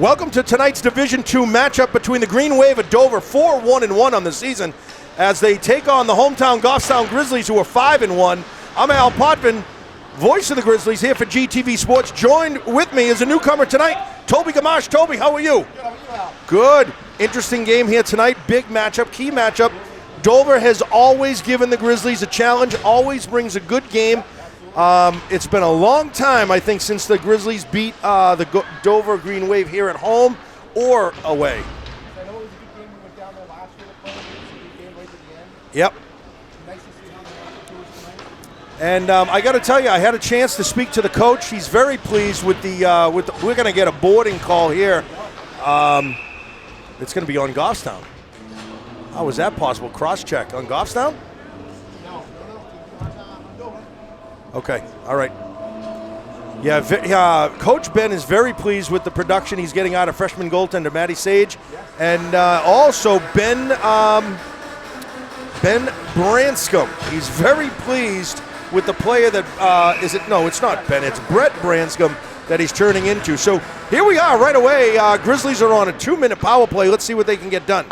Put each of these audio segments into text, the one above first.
Welcome to tonight's Division II matchup between the Green Wave of Dover, 4-1-1 on the season, as they take on the hometown Goffstown Grizzlies, who are 5-1. I'm Al Potvin, voice of the Grizzlies, here for GTV Sports. Joined with me is a newcomer tonight, Toby Gamache. Toby, how are you? Good, how are you, Al? Good. Interesting game here tonight. Big matchup, key matchup. Dover has always given the Grizzlies a challenge, always brings a good game. It's been a long time, I think, since the Grizzlies beat the Dover Green Wave here at home or away. I know it was a good game. We went down there last year to play. It was a good game right to the end. Yep. Nice to see how they were tonight. And I got to tell you, I had a chance to speak to the coach. He's very pleased with the we're going to get a boarding call here. It's going to be on Goffstown. How is that possible? Cross-check on Goffstown? No. Dover. Okay, all right. Yeah, Coach Ben is very pleased with the production he's getting out of freshman goaltender Matty Sage. And also Ben Branscombe. He's very pleased with the player that, it's not Ben, it's Brett Branscombe that he's turning into. So here we are right away. Grizzlies are on a 2-minute power play. Let's see what they can get done.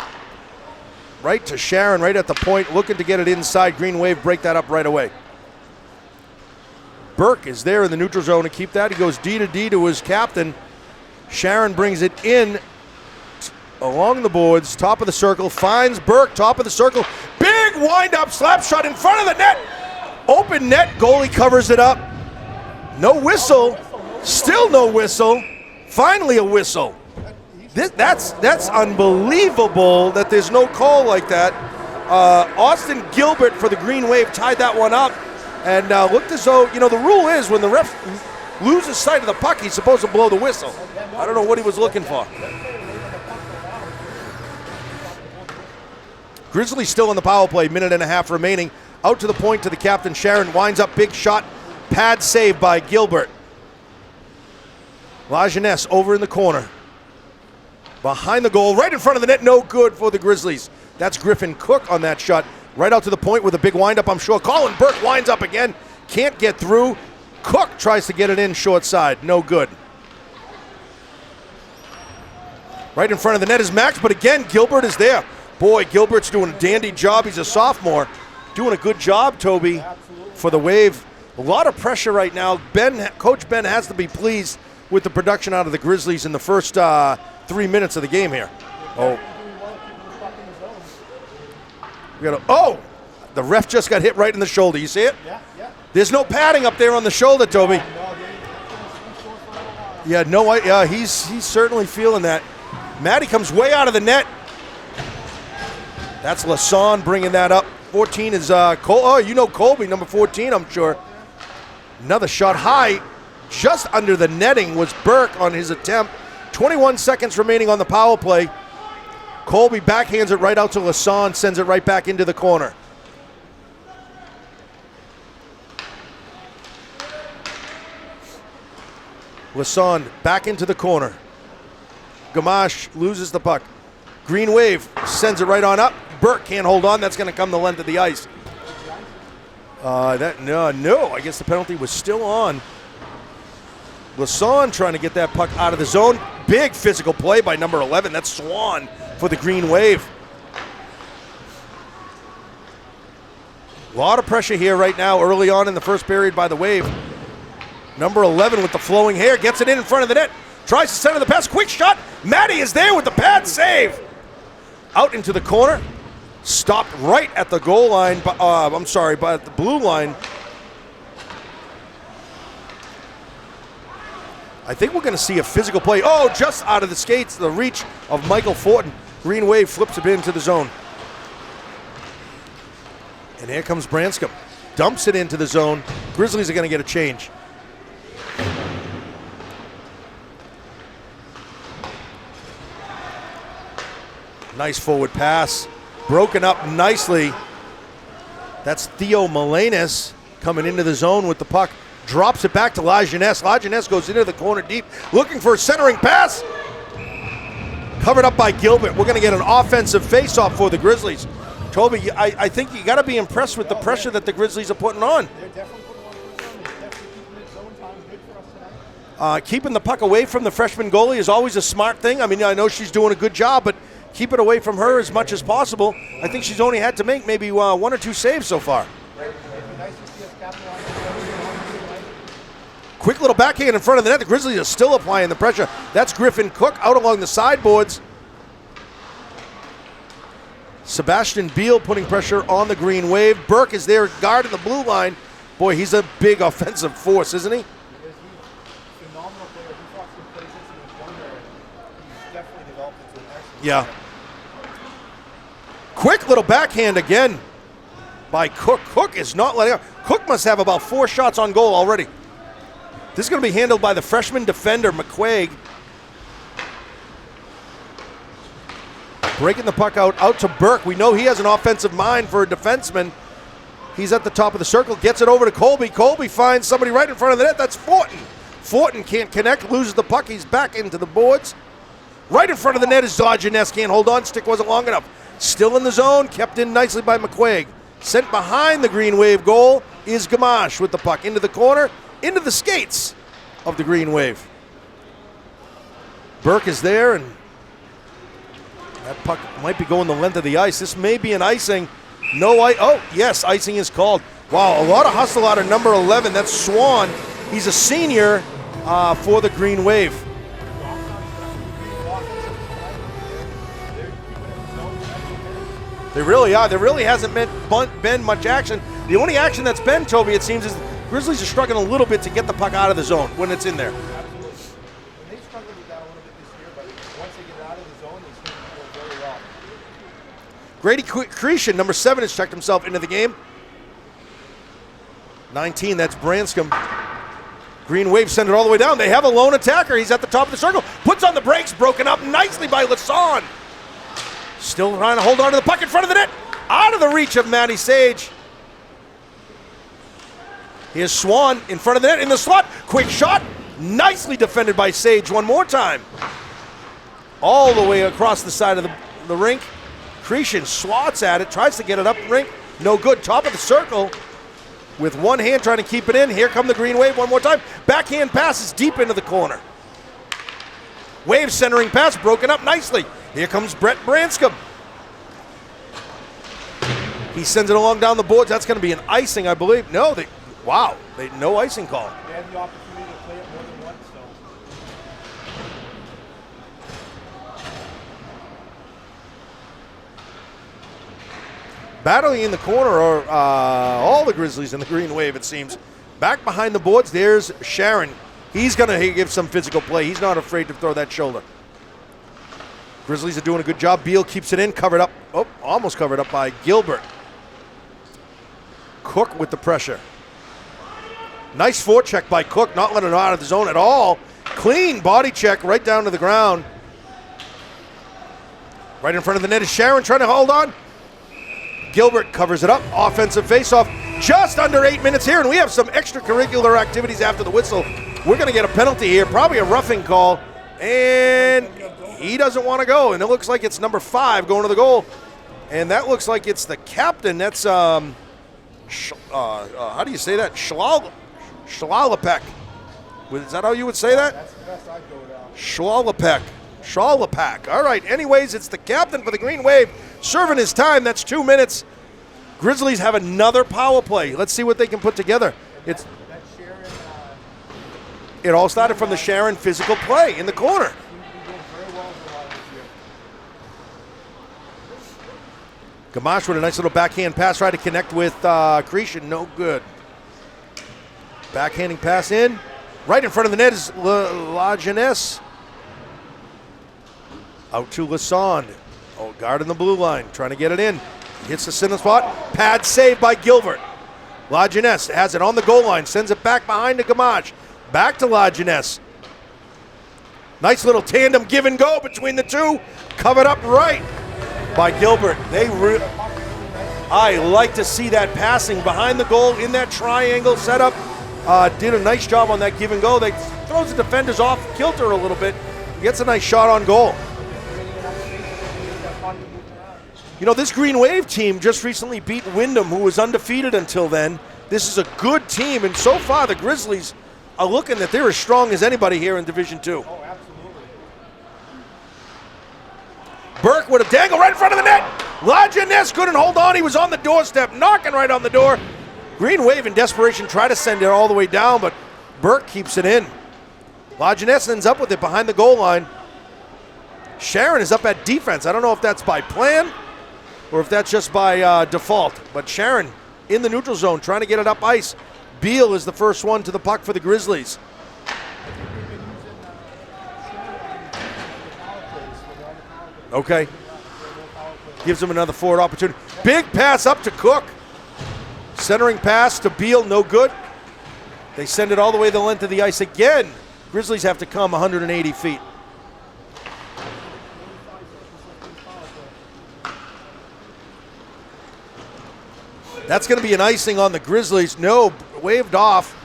Right to Sharon, right at the point, looking to get it inside. Green Wave break that up right away. Burke is there in the neutral zone to keep that. He goes D to D to his captain. Sharon brings it in along the boards, top of the circle, finds Burke, top of the circle. Big wind-up slap shot in front of the net. Open net, goalie covers it up. No whistle, still no whistle. Finally a whistle. That's unbelievable that there's no call like that. Austin Gilbert for the Green Wave tied that one up. And looked as though, the rule is when the ref loses sight of the puck, he's supposed to blow the whistle. I don't know what he was looking for. Grizzlies still on the power play, minute and a half remaining. Out to the point to the captain, Sharon winds up, big shot, pad save by Gilbert. Lajeunesse over in the corner. Behind the goal, right in front of the net, no good for the Grizzlies. That's Griffin Cook on that shot. Right out to the point with a big windup, I'm sure. Colin Burke winds up again, can't get through. Cook tries to get it in short side, no good. Right in front of the net is Max, but again, Gilbert is there. Boy, Gilbert's doing a dandy job. He's a sophomore. Doing a good job, Toby, for the Wave. A lot of pressure right now. Coach Ben has to be pleased with the production out of the Grizzlies in the first 3 minutes of the game here. The ref just got hit right in the shoulder. You see it? Yeah. There's no padding up there on the shoulder, Toby. He's certainly feeling that. Matty comes way out of the net. That's Lassonde bringing that up. 14 is Colby, number 14, I'm sure. Another shot high, just under the netting was Burke on his attempt. 21 seconds remaining on the power play. Colby backhands it right out to Lassonde, sends it right back into the corner. Lassonde back into the corner. Gamache loses the puck. Green Wave sends it right on up. Burke can't hold on. That's going to come the length of the ice. No. I guess the penalty was still on. Lassonde trying to get that puck out of the zone. Big physical play by number 11. That's Swan for the Green Wave. A lot of pressure here right now early on in the first period by the Wave. Number 11 with the flowing hair gets it in front of the net. Tries to center the pass. Quick shot. Matty is there with the pad save. Out into the corner. Stopped right at the goal line. But at the blue line. I think we're going to see a physical play. Oh, just out of the skates, the reach of Michael Fortin. Green Wave flips it into the zone. And here comes Branscombe. Dumps it into the zone. Grizzlies are going to get a change. Nice forward pass. Broken up nicely. That's Theo Melenis coming into the zone with the puck. Drops it back to Lajeunesse. Lajeunesse goes into the corner deep, looking for a centering pass. Covered up by Gilbert. We're going to get an offensive faceoff for the Grizzlies. Toby, I think you got to be impressed with the pressure that the Grizzlies are putting on. They're definitely putting one on. They're definitely keeping it zone time. Good for us tonight. Keeping the puck away from the freshman goalie is always a smart thing. I mean, I know she's doing a good job, but keep it away from her as much as possible. I think she's only had to make maybe 1 or 2 saves so far. Quick little backhand in front of the net. The Grizzlies are still applying the pressure. That's Griffin Cook out along the sideboards. Sebastian Beal putting pressure on the Green Wave. Burke is there guarding the blue line. Boy, he's a big offensive force, isn't he? Phenomenal player. He fought some places in his younger, and he's definitely developed into an excellent Yeah. Quick little backhand again by Cook. Cook is not letting up. Cook must have about 4 shots on goal already. This is going to be handled by the freshman defender, McQuaig. Breaking the puck out to Burke. We know he has an offensive mind for a defenseman. He's at the top of the circle, gets it over to Colby. Colby finds somebody right in front of the net. That's Fortin. Fortin can't connect, loses the puck. He's back into the boards. Right in front of the net is Dodgeness. Can't hold on. Stick wasn't long enough. Still in the zone, kept in nicely by McQuaig. Sent behind the Green Wave goal is Gamache with the puck into the corner, into the skates of the Green Wave. Burke is there, and that puck might be going the length of the ice. This may be an icing. No ice. Oh, yes, icing is called. Wow, a lot of hustle out of number 11. That's Swan. He's a senior for the Green Wave. They really are. There really hasn't been much action. The only action that's been, Toby, it seems, is Grizzlies are struggling a little bit to get the puck out of the zone when it's in there. Absolutely. And they struggled with that a little bit this year, but once they get it out of the zone, they seem to do very well. Grady Cretion, number 7, has checked himself into the game. 19, that's Branscombe. Green Wave send it all the way down. They have a lone attacker. He's at the top of the circle. Puts on the brakes, broken up nicely by Lassonde. Still trying to hold on to the puck in front of the net. Out of the reach of Matty Sage. Here's Swan in front of the net in the slot. Quick shot. Nicely defended by Sage one more time. All the way across the side of the rink. Cretion swats at it, tries to get it up the rink. No good. Top of the circle with one hand trying to keep it in. Here come the Green Wave one more time. Backhand passes deep into the corner. Wave centering pass broken up nicely. Here comes Brett Branscombe. He sends it along down the boards. That's going to be an icing, I believe. No, no icing call. They had the opportunity to play it more than once, so. Battling in the corner are all the Grizzlies in the Green Wave, it seems. Back behind the boards, there's Sharon. He's going to give some physical play. He's not afraid to throw that shoulder. Grizzlies are doing a good job. Beal keeps it in, covered up. Oh, almost covered up by Gilbert. Cook with the pressure. Nice forecheck by Cook, not letting it out of the zone at all. Clean body check right down to the ground. Right in front of the net is Sharon trying to hold on. Gilbert covers it up. Offensive faceoff. Just under 8 minutes here, and we have some extracurricular activities after the whistle. We're going to get a penalty here, probably a roughing call, and he doesn't want to go, and it looks like it's number 5 going to the goal, and that looks like it's the captain. That's how do you say that? Schlalapek. Is that how you would say that? That's the best I'd go down. Schlalapek. All right. Anyways, it's the captain for the Green Wave serving his time. That's 2 minutes. Grizzlies have another power play. Let's see what they can put together. That Sharon, It all started from the Sharon physical play in the corner. seems to be doing very well for a lot this year. Gamache with a nice little backhand pass, trying to connect with Cretion. No good. Backhanding pass in. Right in front of the net is La Jeunesse. Out to Lassonde. Oh, guard in the blue line, trying to get it in. Hits the center spot. Pad saved by Gilbert. La Jeunesse has it on the goal line, sends it back behind to Gamache. Back to La Jeunesse. Nice little tandem give and go between the two. Covered up right by Gilbert. I like to see that passing behind the goal in that triangle setup. Did a nice job on that give and go. They throws the defenders off kilter a little bit. Gets a nice shot on goal. You know, this Green Wave team just recently beat Wyndham, who was undefeated until then. This is a good team, and so far the Grizzlies are looking that they're as strong as anybody here in Division II. Oh, absolutely. Burke with a dangle right in front of the net. Lajeunesse couldn't hold on. He was on the doorstep, knocking right on the door. Green Wave in desperation try to send it all the way down, but Burke keeps it in. Lajeunesse ends up with it behind the goal line. Sharon is up at defense. I don't know if that's by plan or if that's just by default, but Sharon in the neutral zone trying to get it up ice. Beal is the first one to the puck for the Grizzlies. Okay. Gives him another forward opportunity. Big pass up to Cook. Centering pass to Beal, no good. They send it all the way the length of the ice again. Grizzlies have to come 180 feet. That's going to be an icing on the Grizzlies. No, waved off.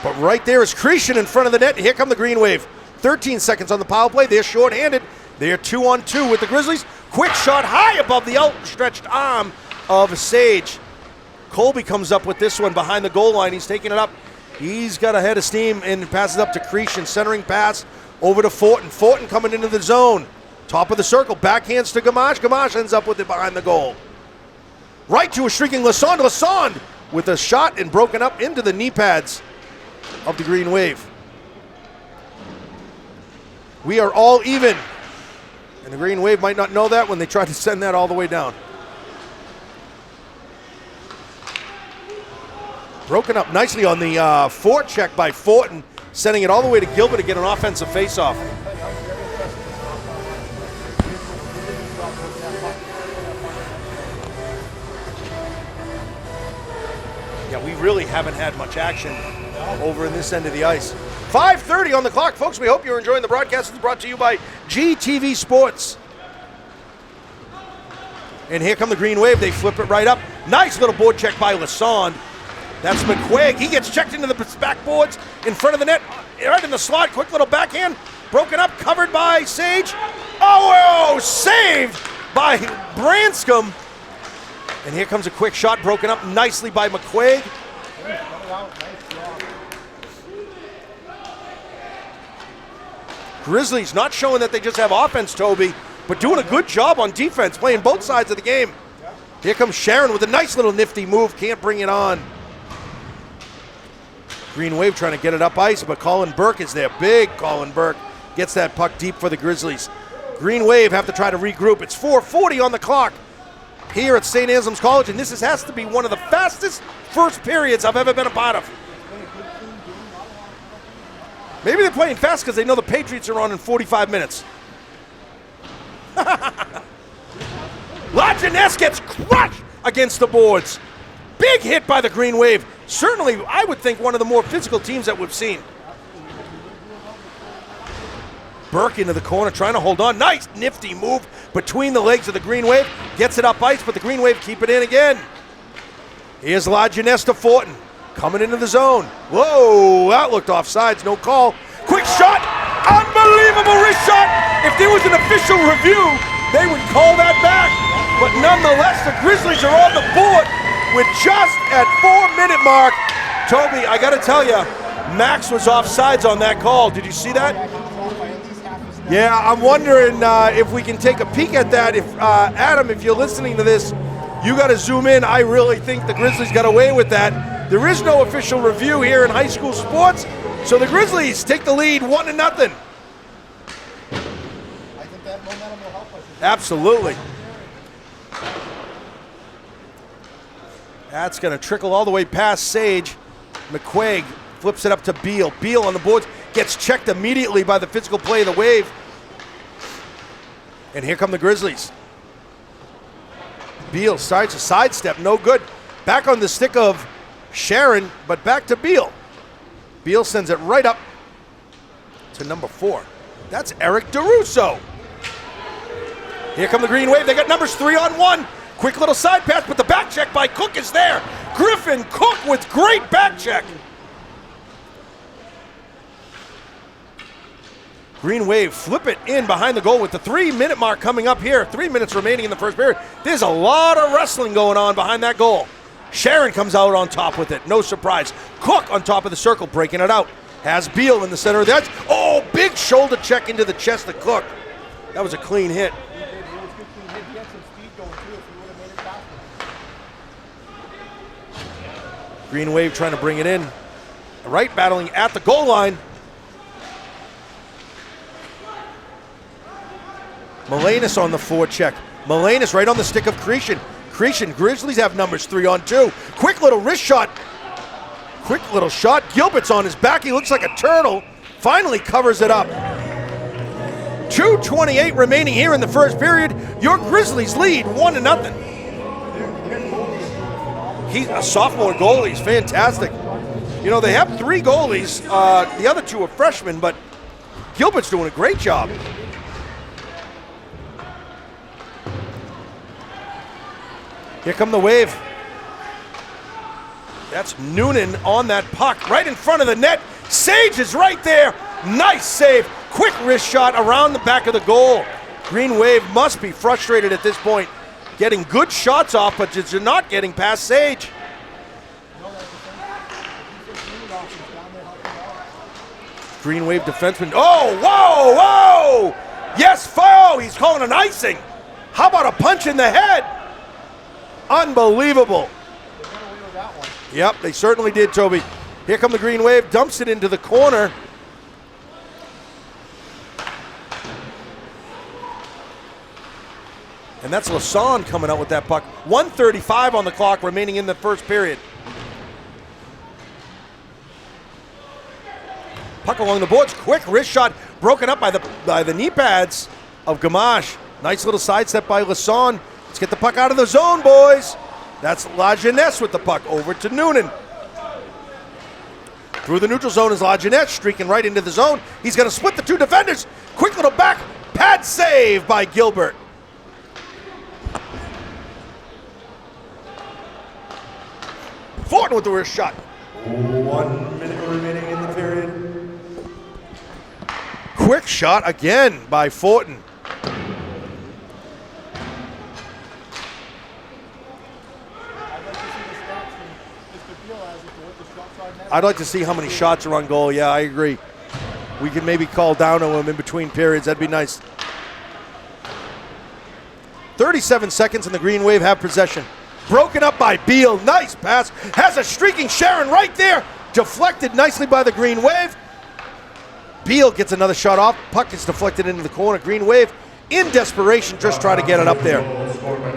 But right there is Cretion in front of the net. Here come the Green Wave. 13 seconds on the power play. They're shorthanded. They're 2-on-2 with the Grizzlies. Quick shot high above the outstretched arm of Sage. Colby comes up with this one behind the goal line. He's taking it up. He's got a head of steam and passes up to Cretion. Centering pass over to Fortin. Fortin coming into the zone. Top of the circle. Backhands to Gamache. Gamache ends up with it behind the goal. Right to a shrieking Lassonde. Lassonde with a shot and broken up into the knee pads of the Green Wave. We are all even. And the Green Wave might not know that when they try to send that all the way down. Broken up nicely on the forecheck by Fortin, sending it all the way to Gilbert to get an offensive faceoff. Yeah, we really haven't had much action over in this end of the ice. 5:30 on the clock, folks. We hope you're enjoying the broadcast. It's brought to you by GTV Sports. And here come the Green Wave. They flip it right up. Nice little board check by Lassonde. That's McQuaig. He gets checked into the backboards in front of the net. Right in the slot. Quick little backhand. Broken up. Covered by Sage. Oh, saved by Branscombe. And here comes a quick shot. Broken up nicely by McQuaig. Grizzlies not showing that they just have offense, Toby, but doing a good job on defense, playing both sides of the game. Here comes Sharon with a nice little nifty move. Can't bring it on. Green Wave trying to get it up ice, but Colin Burke is there. Big Colin Burke gets that puck deep for the Grizzlies. Green Wave have to try to regroup. It's 4:40 on the clock here at St. Anselm's College, and this has to be one of the fastest first periods I've ever been a part of. Maybe they're playing fast because they know the Patriots are on in 45 minutes. Lajeunesse gets crushed against the boards. Big hit by the Green Wave. Certainly, I would think one of the more physical teams that we've seen. Burke into the corner, trying to hold on. Nice, nifty move between the legs of the Green Wave. Gets it up ice, but the Green Wave keep it in again. Here's Lajeunesse to Fortin. Coming into the zone. Whoa, that looked offsides, no call. Quick shot, unbelievable wrist shot. If there was an official review, they would call that back. But nonetheless, the Grizzlies are on the board with just at 4-minute mark. Toby, I gotta tell you, Max was offsides on that call. Did you see that? Yeah, I'm wondering if we can take a peek at that. If Adam, if you're listening to this, you gotta zoom in. I really think the Grizzlies got away with that. There is no official review here in high school sports, so the Grizzlies take the lead 1-0. I think that momentum will help us. Absolutely. That's going to trickle all the way past Sage. McQuaig flips it up to Beal. Beal on the boards, gets checked immediately by the physical play of the Wave. And here come the Grizzlies. Beal starts a sidestep, no good. Back on the stick of Sharon, but back to Beal. Beal sends it right up to number 4. That's Eric DeRusso. Here come the Green Wave. They got numbers 3-on-1. Quick little side pass, but the back check by Cook is there. Griffin Cook with great back check. Green Wave flip it in behind the goal with the 3-minute mark coming up here. 3 minutes remaining in the first period. There's a lot of wrestling going on behind that goal. Sharon comes out on top with it. No surprise. Cook on top of the circle, breaking it out. Has Beal in the center of the edge. Oh, big shoulder check into the chest of Cook. That was a clean hit. It was a good clean hit. He had some speed going too if he would have made it faster. Green Wave trying to bring it in. Right battling at the goal line. Melanis on the forecheck. Melanis right on the stick of Cretion. Cretion, Grizzlies have numbers 3-on-2. Quick little wrist shot. Quick little shot. Gilbert's on his back. He looks like a turtle. Finally covers it up. 2:28 remaining here in the first period. Your Grizzlies lead 1-0. He's a sophomore goalie. He's fantastic. You know, they have 3 goalies. The other 2 are freshmen, but Gilbert's doing a great job. Here come the Wave. That's Noonan on that puck right in front of the net. Sage is right there. Nice save. Quick wrist shot around the back of the goal. Green Wave must be frustrated at this point. Getting good shots off, but just not getting past Sage. Green Wave defenseman. Oh, whoa, whoa! Yes, foul! He's calling an icing. How about a punch in the head? Unbelievable. They got away with that one. Yep, they certainly did, Toby. Here come the Green Wave, dumps it into the corner. And that's Lassonde coming out with that puck. 1:35 on the clock remaining in the first period. Puck along the boards, quick wrist shot, broken up by the knee pads of Gamache. Nice little sidestep by Lassonde. Let's get the puck out of the zone, boys. That's La Jeunesse with the puck over to Noonan. Through the neutral zone is La Jeunesse, streaking right into the zone. He's going to split the 2 defenders. Quick little back pad save by Gilbert. Fortin with the wrist shot. 1 minute remaining in the period. Quick shot again by Fortin. I'd like to see how many shots are on goal. Yeah, I agree. We can maybe call down to him in between periods. That'd be nice. 37 seconds and the Green Wave have possession. Broken up by Beal. Nice pass. Has a streaking Sharon right there. Deflected nicely by the Green Wave. Beal gets another shot off. Puck gets deflected into the corner. Green Wave in desperation just try to get it up there.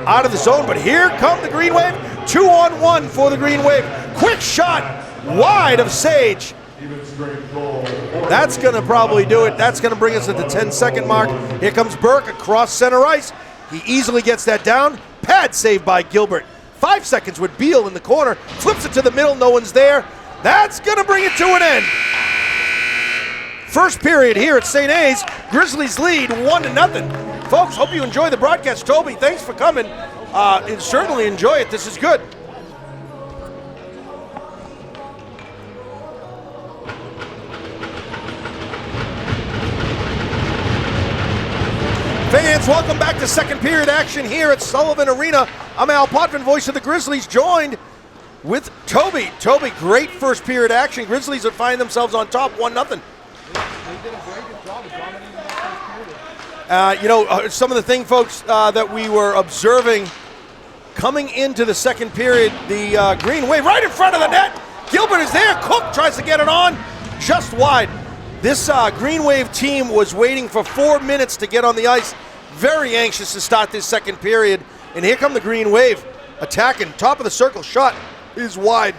Out of the zone, but here come the Green Wave. 2-on-1 for the Green Wave. Quick shot wide of Sage. That's going to probably do it. That's going to bring us at the 10-second mark. Here comes Burke across center ice. He easily gets that down. Pad saved by Gilbert. 5 seconds with Beal in the corner. Flips it to the middle. No one's there. That's going to bring it to an end. First period here at St. A's. Grizzlies lead 1-0. Folks, hope you enjoy the broadcast. Toby, thanks for coming. Certainly enjoy it. This is good. Fans, welcome back to second period action here at Sullivan Arena. I'm Al Potvin, voice of the Grizzlies, joined with Toby. Toby, great first period action. Grizzlies would find themselves on top 1-0. They did a very good job of dominating that first period. Some of the things, folks, that we were observing coming into the second period, the Green Wave right in front of the net. Gilbert is there. Cook tries to get it on just wide. This Green Wave team was waiting for 4 minutes to get on the ice. Very anxious to start this second period. And here come the Green Wave attacking. Top of the circle shot is wide.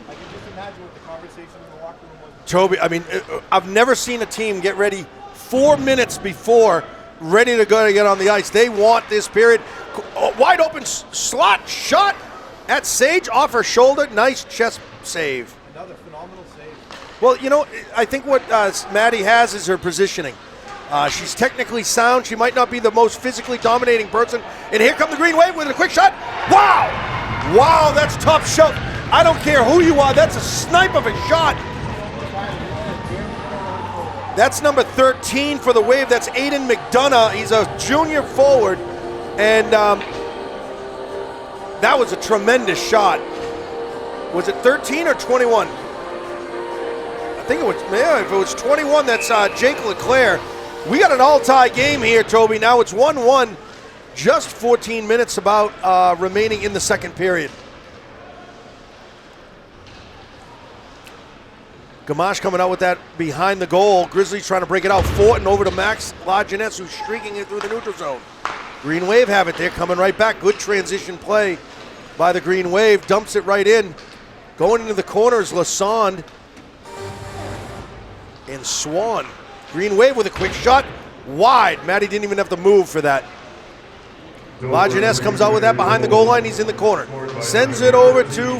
I can just imagine what the conversation in the locker room was. Toby, I mean, I've never seen a team get ready 4 minutes before, ready to go to get on the ice. They want this period. Wide open slot shot at Sage off her shoulder. Nice chest save. Another phenomenal save. Well, I think what Maddie has is her positioning. She's technically sound. She might not be the most physically dominating person. And here come the Green Wave with a quick shot. Wow! Wow, that's tough shot. I don't care who you are. That's a snipe of a shot. That's number 13 for the Wave. That's Aiden McDonough. He's a junior forward. And That was a tremendous shot. Was it 13 or 21? I think it was, man, if it was 21, that's Jake Leclerc. We got an all-tie game here, Toby. Now it's 1-1. Just 14 minutes about remaining in the second period. Gamache coming out with that behind the goal. Grizzlies trying to break it out. Fortin over to Max Lajeunesse, who's streaking it through the neutral zone. Green Wave have it. They're coming right back. Good transition play by the Green Wave. Dumps it right in. Going into the corners, Lassonde and Swan. Green Wave with a quick shot. Wide. Matty didn't even have to move for that. Lajeunesse comes out with that behind the goal line. He's in the corner. Sends it over to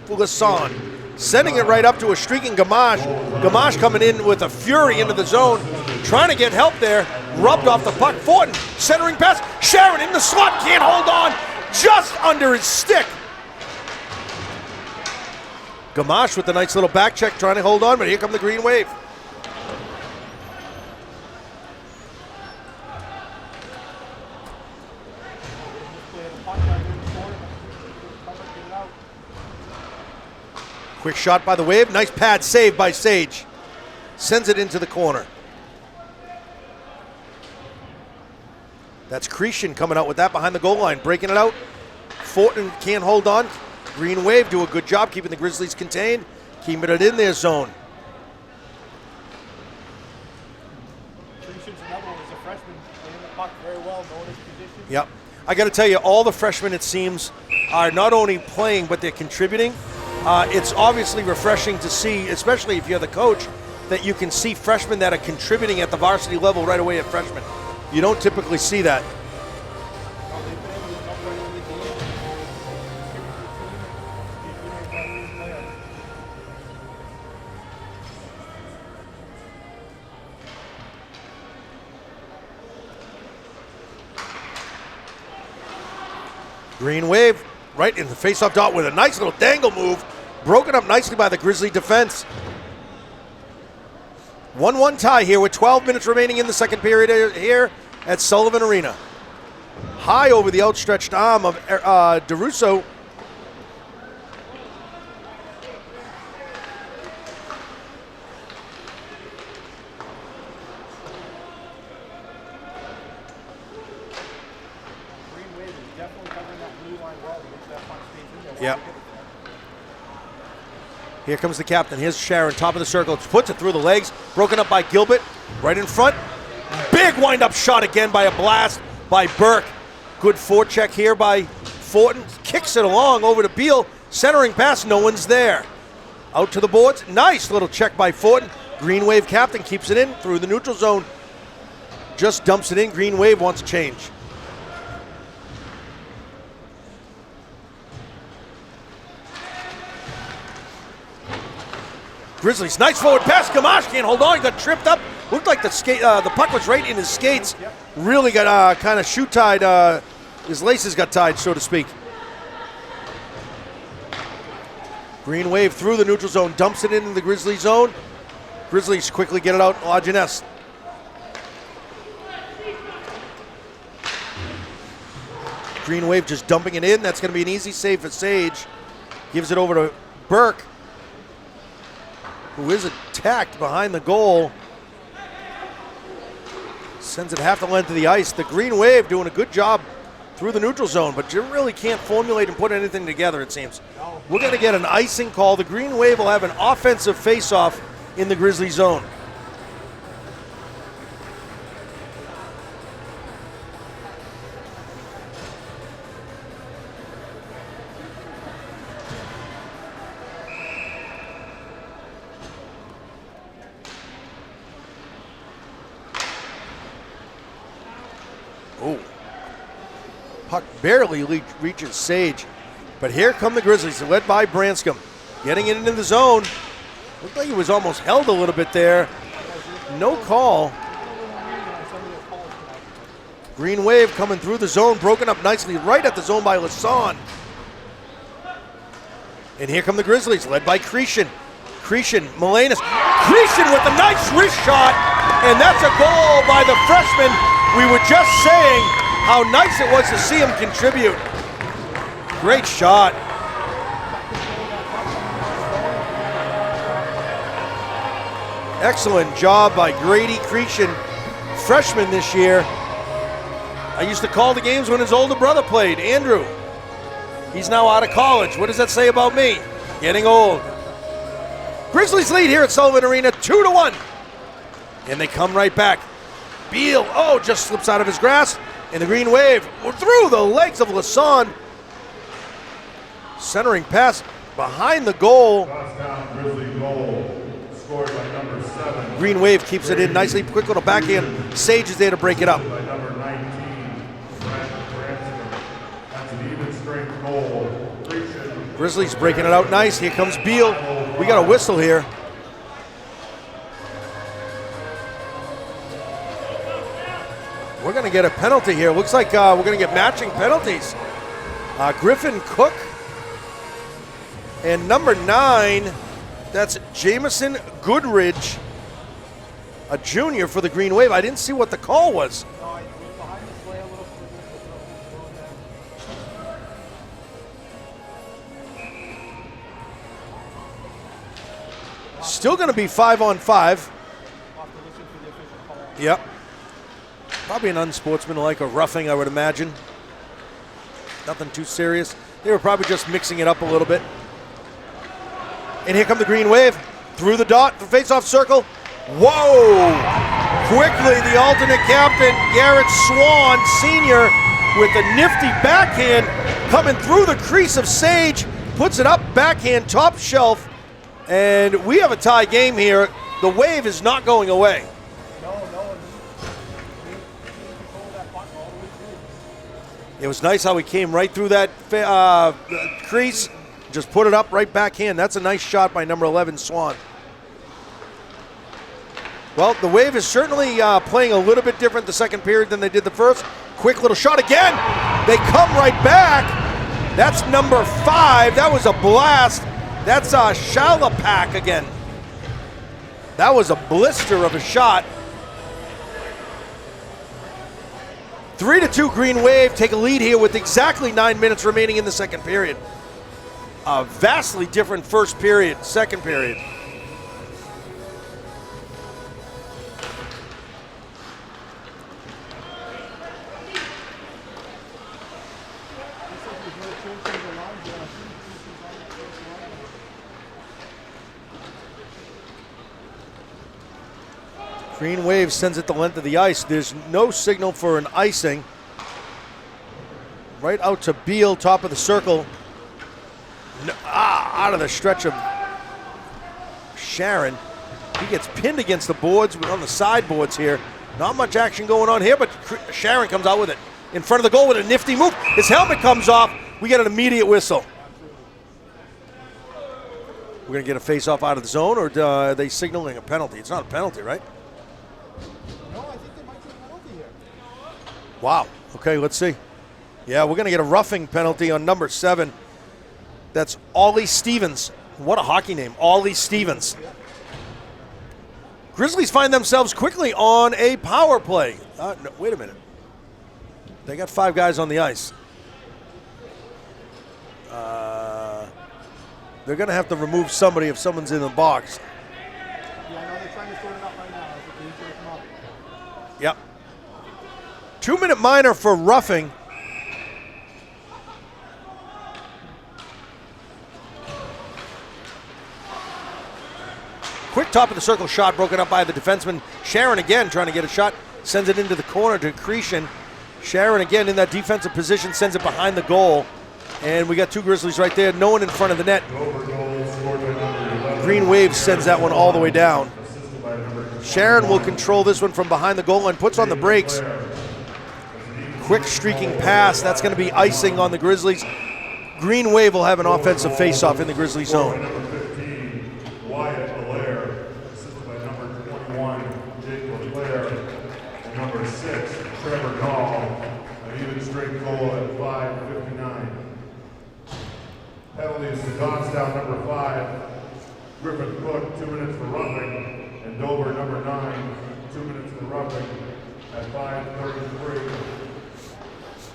Lassonde. Sending it right up to a streaking Gamache. Gamache coming in with a fury into the zone. Trying to get help there. Rubbed off the puck. Fortin centering pass. Sharon in the slot. Can't hold on. Just under his stick. Gamache with a nice little back check trying to hold on, but here come the Green Wave. Quick shot by the Wave. Nice pad save by Sage. Sends it into the corner. That's Cretion coming out with that behind the goal line. Breaking it out. Fortin can't hold on. Green Wave do a good job keeping the Grizzlies contained. Keeping it in their zone. Cretion's another one. He's a freshman. Playing the puck very well, knowing his position. Yep. I got to tell you, all the freshmen, it seems, are not only playing, but they're contributing. It's obviously refreshing to see, especially if you're the coach, that you can see freshmen that are contributing at the varsity level right away at freshmen. You don't typically see that. Green Wave right in the face-off dot with a nice little dangle move. Broken up nicely by the Grizzly defense. 1-1 tie here with 12 minutes remaining in the second period here at Sullivan Arena. High over the outstretched arm of DeRusso. Yep. Here comes the captain. Here's Sharon, top of the circle. Puts it through the legs. Broken up by Gilbert. Right in front. Big wind-up shot again by a blast by Burke. Good forecheck here by Fortin. Kicks it along over to Beal. Centering pass. No one's there. Out to the boards. Nice little check by Fortin. Green Wave captain keeps it in through the neutral zone. Just dumps it in. Green Wave wants a change. Grizzlies, nice forward pass. Gamache can't hold on. He got tripped up. Looked like the puck was right in his skates. Really got kind of shoe tied. His laces got tied, so to speak. Green Wave through the neutral zone, dumps it into the Grizzly zone. Grizzlies quickly get it out. Lajeunesse. Green Wave just dumping it in. That's going to be an easy save for Sage. Gives it over to Burke, who is attacked behind the goal. Sends it half the length of the ice. The Green Wave doing a good job through the neutral zone, but you really can't formulate and put anything together, it seems. We're going to get an icing call. The Green Wave will have an offensive face-off in the Grizzly zone. Oh, puck barely reaches Sage, but here come the Grizzlies, led by Branscombe, getting it into the zone. Looked like he was almost held a little bit there. No call. Green Wave coming through the zone, broken up nicely right at the zone by Lassonde. And here come the Grizzlies, led by Cretion. Cretion, Melenis. Cretion with a nice wrist shot, and that's a goal by the freshman. We were just saying how nice it was to see him contribute. Great shot. Excellent job by Grady Cretion, freshman this year. I used to call the games when his older brother played, Andrew. He's now out of college. What does that say about me? Getting old. Grizzlies lead here at Sullivan Arena 2-1. And they come right back. Beal, just slips out of his grasp. And the Green Wave through the legs of Lassonde. Centering pass behind the goal. Touchdown, Grizzly goal. Scored by number 7. Green Wave keeps it in nicely. Quick little backhand. Sage is there to break it up. By number 19, Brent Bransford. That's an even strength goal. Cretion. Grizzlies breaking it out nice. Here comes Beal. We got a whistle here. We're going to get a penalty here. Looks like we're going to get matching penalties. Griffin Cook. And number 9, that's Jamison Goodridge, a junior for the Green Wave. I didn't see what the call was. No, he was behind the play a little further. Still going to be 5-on-5. We'll have to listen to the official call. Yep. Probably an unsportsmanlike or roughing, I would imagine. Nothing too serious. They were probably just mixing it up a little bit. And here come the Green Wave. Through the dot, the face-off circle. Whoa! Quickly, the alternate captain, Garrett Swan, senior, with a nifty backhand coming through the crease of Sage. Puts it up, backhand, top shelf. And we have a tie game here. The Wave is not going away. No, he controlled that puck all the way through. It was nice how he came right through that crease, just put it up right backhand. That's a nice shot by number 11, Swan. Well, the Wave is certainly playing a little bit different the second period than they did the first. Quick little shot again. They come right back. That's number 5. That was a blast. That's Shalapak again. That was a blister of a shot. 3-2 Green Wave take a lead here with exactly 9 minutes remaining in the second period. A vastly different first period, second period. Green Wave sends it the length of the ice. There's no signal for an icing. Right out to Beal, top of the circle. Out of the stretch of Sharon. He gets pinned against the boards on the sideboards here. Not much action going on here, but Sharon comes out with it. In front of the goal with a nifty move. His helmet comes off. We get an immediate whistle. We're going to get a face-off out of the zone, or are they signaling a penalty? It's not a penalty, right? No, I think there might be a penalty here. Wow. Okay, let's see. Yeah, we're going to get a roughing penalty on number 7. That's Ollie Stevens. What a hockey name, Ollie Stevens. Grizzlies find themselves quickly on a power play. No, wait a minute. They got 5 guys on the ice. They're going to have to remove somebody if someone's in the box. Yeah, I know they're trying to sort it out right now. As the injury come up. Yep. 2-minute minor for roughing. Quick top of the circle shot broken up by the defenseman. Sharon again trying to get a shot. Sends it into the corner to Cretion. Sharon again in that defensive position. Sends it behind the goal. And we got 2 Grizzlies right there. No one in front of the net. Green Wave sends that one all the way down. Sharon will control this one from behind the goal line. Puts on the brakes. Quick streaking pass. That's going to be icing on the Grizzlies. Green Wave will have an offensive faceoff in the Grizzly zone. Wyatt Allaire, assisted by number 21, Jake LeClaire, and number 6, Trevor Gall. An even straight goal at 5:59. Penalties to Johnstown, number 5, Griffin Cook, 2 minutes for roughing, and Dover, number 9, 2 minutes for roughing at 5:33.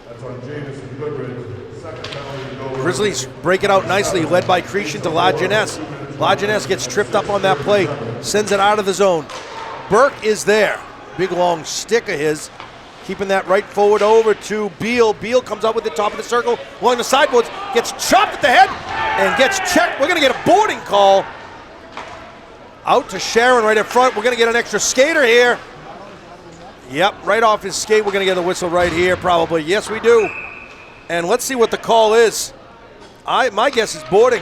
That's on Jamison Goodridge, second penalty to go. Grizzlies break it out nicely, led by Cretion to Lajeunesse. Lajeunesse gets tripped up on that play, sends it out of the zone. Burke is there. Big long stick of his. Keeping that right forward over to Beal. Beal comes out with the top of the circle along the sideboards, gets chopped at the head, and gets checked. We're going to get a boarding call. Out to Sharon right in front. We're going to get an extra skater here. Yep, right off his skate. We're going to get a whistle right here probably. Yes, we do. And let's see what the call is. My guess is boarding.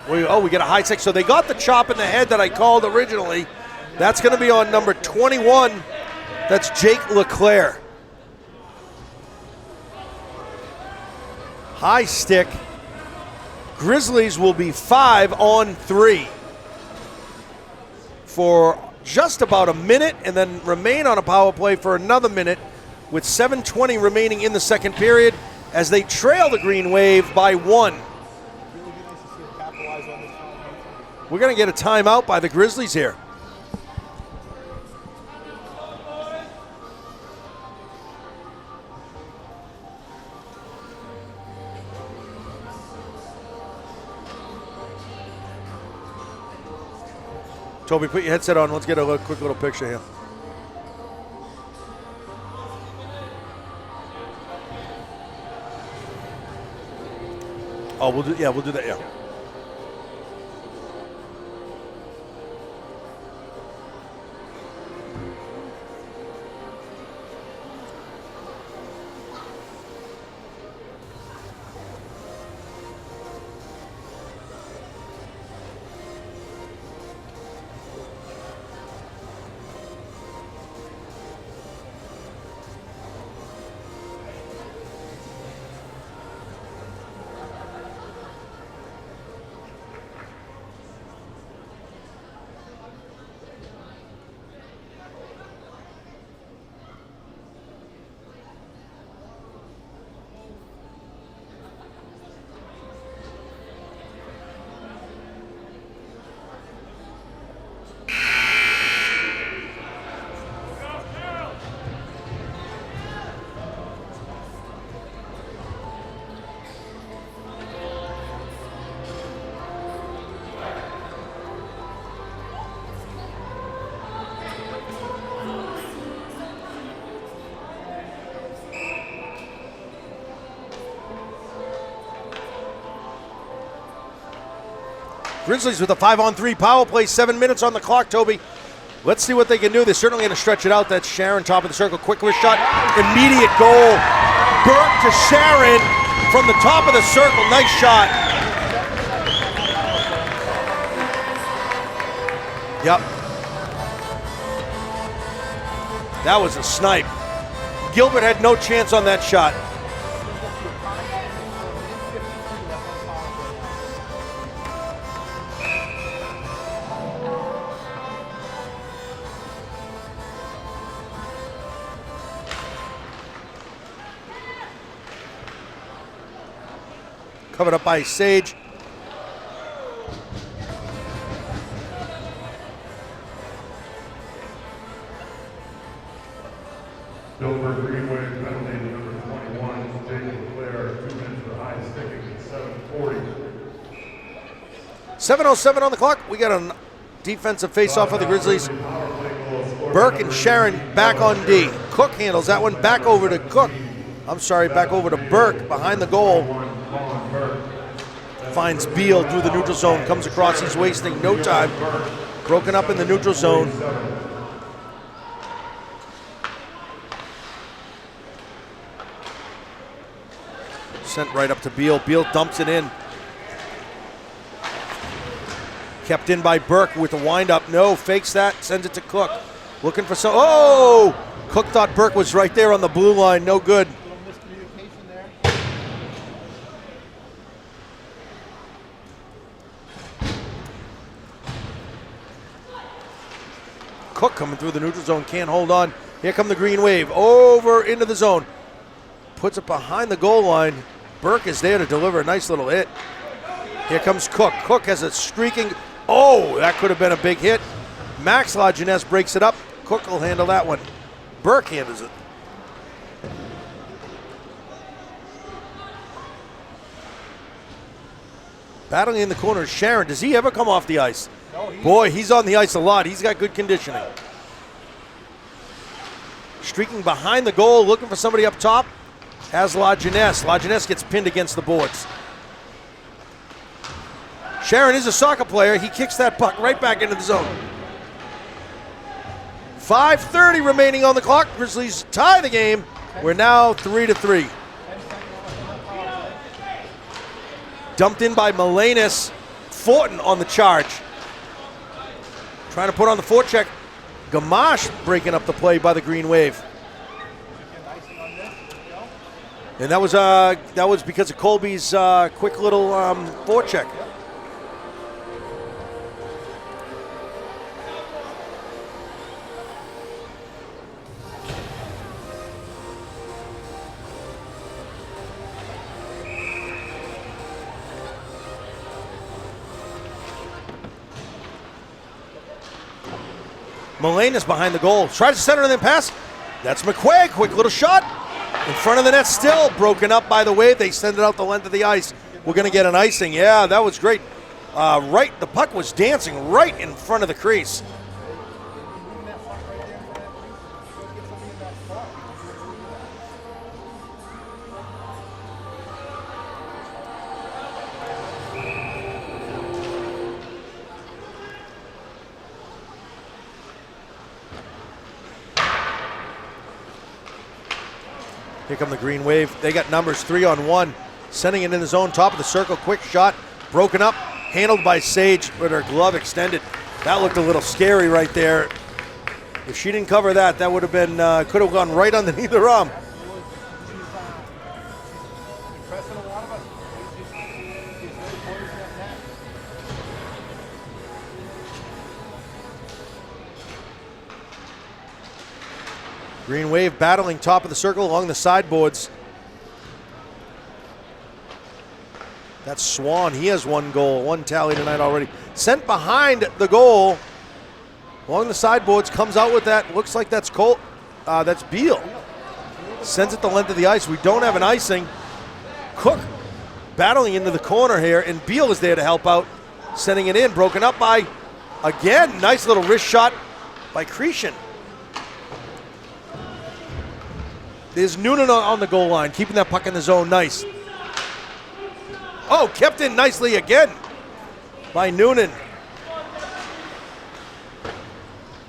We get a high stick. So they got the chop in the head that I called originally. That's going to be on number 21. That's Jake Leclerc. High stick. Grizzlies will be 5-on-3 for just about a minute and then remain on a power play for another minute with 7:20 remaining in the second period as they trail the Green Wave by 1. Really be nice to see them capitalize on this time. We're going to get a timeout by the Grizzlies here. Toby, put your headset on. Let's get a quick little picture here. Oh, we'll do that, yeah. Grizzlies with a 5-on-3 power play, 7 minutes on the clock, Toby. Let's see what they can do. They're certainly going to stretch it out. That's Sharon, top of the circle. Quick wrist shot, immediate goal. Burke to Sharon from the top of the circle. Nice shot. Yep. That was a snipe. Gilbert had no chance on that shot. Covered up by Sage. Dover Greenway penalty number 21, Jake Leclerc, 2 minutes for high sticking at 7:40. 7:07 on the clock. We got a defensive face-off for the Grizzlies. Burke and Sharon back on D. Cook handles that one back over to Cook. I'm sorry, back over to Burke behind the goal. Finds Beal through the neutral zone, comes across, he's wasting no time. Broken up in the neutral zone. Sent right up to Beal. Beal dumps it in. Kept in by Burke with the windup. No, fakes that, sends it to Cook. Looking for some, oh! Cook thought Burke was right there on the blue line, no good. Little miscommunication there. Cook coming through the neutral zone, can't hold on. Here come the Green Wave, over into the zone. Puts it behind the goal line. Burke is there to deliver a nice little hit. Here comes Cook. Cook has a streaking, oh, that could have been a big hit. Max Lajeunesse breaks it up. Cook will handle that one. Burke handles it. Battling in the corner is Sharon. Does he ever come off the ice? No, Boy, he's on the ice a lot. He's got good conditioning. Streaking behind the goal, looking for somebody up top, has Lajeunesse. Lajeunesse gets pinned against the boards. Sharon is a soccer player. He kicks that puck right back into the zone. 5:30 remaining on the clock. Grizzlies tie the game. We're now 3-3. Dumped in by Melenis. Fortin on the charge. Trying to put on the forecheck. Gamache breaking up the play by the Green Wave. And that was because of Colby's quick little forecheck. Melenis behind the goal. Tries to center and then pass. That's McQuaig. Quick little shot. In front of the net still. Broken up by the Wave. They send it out the length of the ice. We're going to get an icing. Yeah, that was great. The puck was dancing right in front of the crease. Here come the Green Wave. They got numbers 3-on-1. Sending it in the zone, top of the circle. Quick shot, broken up, handled by Sage with her glove extended. That looked a little scary right there. If she didn't cover that, that would have been, could have gone right underneath her arm. Green Wave battling top of the circle along the sideboards. That's Swan. He has one goal, one tally tonight already. Sent behind the goal along the sideboards, comes out with that. Looks like that's Colt. That's Beal. Sends it the length of the ice. We don't have an icing. Cook battling into the corner here, and Beal is there to help out. Sending it in, broken up by, again, nice little wrist shot by Cretion. There's Noonan on the goal line, keeping that puck in the zone. Nice. Oh, kept in nicely again by Noonan.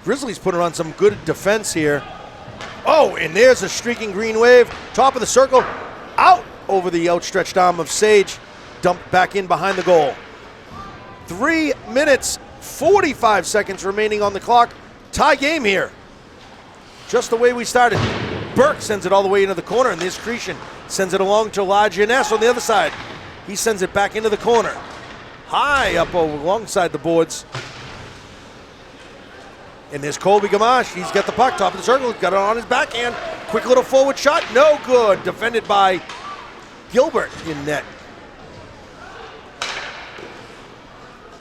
Grizzlies putting on some good defense here. Oh, and there's a streaking Green Wave. Top of the circle. Out over the outstretched arm of Sage. Dumped back in behind the goal. 3 minutes, 45 seconds remaining on the clock. Tie game here. Just the way we started. Burke sends it all the way into the corner, and this Cretion sends it along to Lajeunesse on the other side. He sends it back into the corner. High up over alongside the boards. And there's Colby Gamache. He's got the puck, top of the circle, got it on his backhand. Quick little forward shot, no good. Defended by Gilbert in net.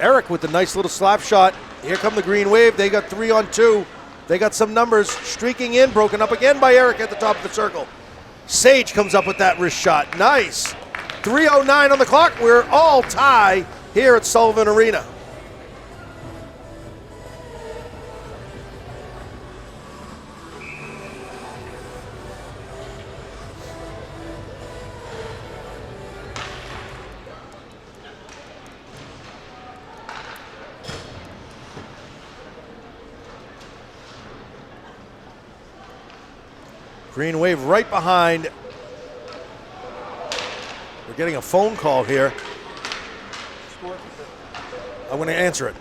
Eric with the nice little slap shot. Here come the Green Wave. They got 3-on-2. They got some numbers. Streaking in, broken up again by Eric at the top of the circle. Sage comes up with that wrist shot. Nice. 3:09 on the clock. We're all tie here at Sullivan Arena. Green Wave right behind. We're getting a phone call here. I'm going to answer it.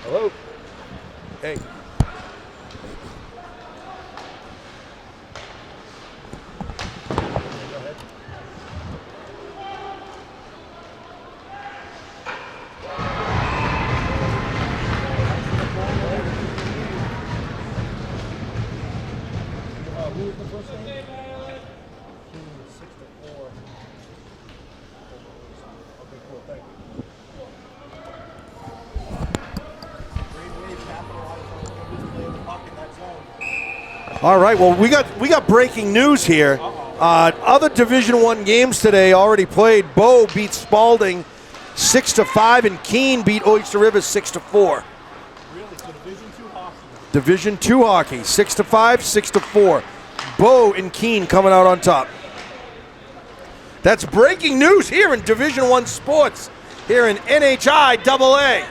Hello? Hey. All right, well, we got breaking news here. Other Division I games today already played. Bow beat Spalding 6-5, and Keene beat Oyster River 6-4. Really, so Division II hockey. Division II hockey, 6-5, 6-4. Bow and Keene coming out on top. That's breaking news here in Division I sports, here in NHI AA.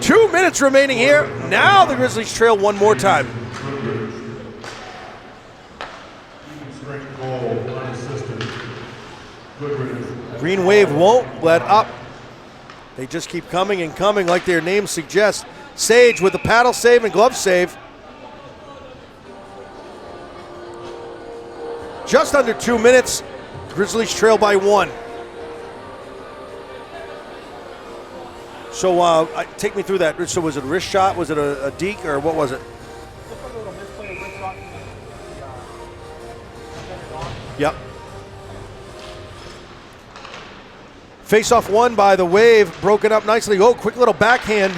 2 minutes remaining here. Now the Grizzlies trail one more time. Strength goal, unassisted. Goodrich. Green Wave won't let up. They just keep coming and coming like their name suggests. Sage with the paddle save and glove save. Just under 2 minutes. Grizzlies trail by 1. So take me through that. So was it a wrist shot? Was it a deke, or what was it? Look at a little misplay, wrist shot, Yep. Face-off won by the Wave, broken up nicely. Oh, quick little backhand.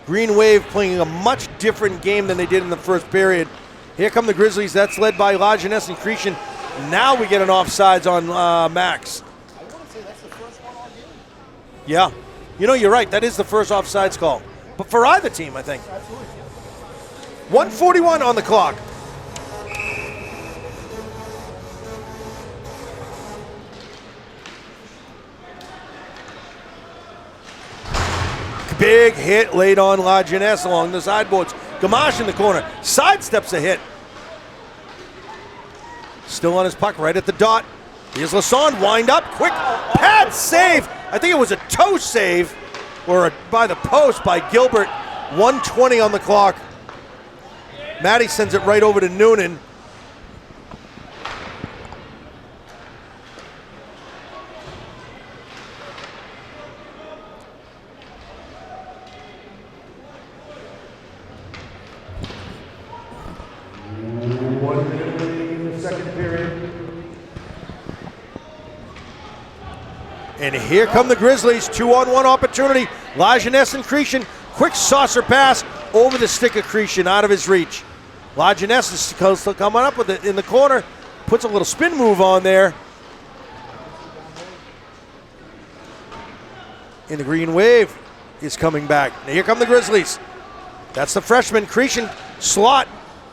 Green Wave playing a much different game than they did in the first period. Here come the Grizzlies. That's led by Lajeunesse and Cretion. Now we get an offsides on Max. I want to say that's the first one all game. Yeah. You know, you're right. That is the first offsides call. But for either team, I think. Absolutely. 1:41 on the clock. Big hit laid on Lajeunesse along the sideboards. Gamache in the corner. Sidesteps a hit. Still on his puck right at the dot. Here's Lassonde, wind up, quick pad save. I think it was a toe save or by the post by Gilbert. 1:20 on the clock. Matty sends it right over to Noonan. And here come the Grizzlies, 2-on-1 opportunity. Lajeunesse and Cretion, quick saucer pass over the stick of Cretion, out of his reach. Lajeunesse is still coming up with it in the corner, puts a little spin move on there. And the Green Wave is coming back. Now here come the Grizzlies. That's the freshman, Cretion, slot,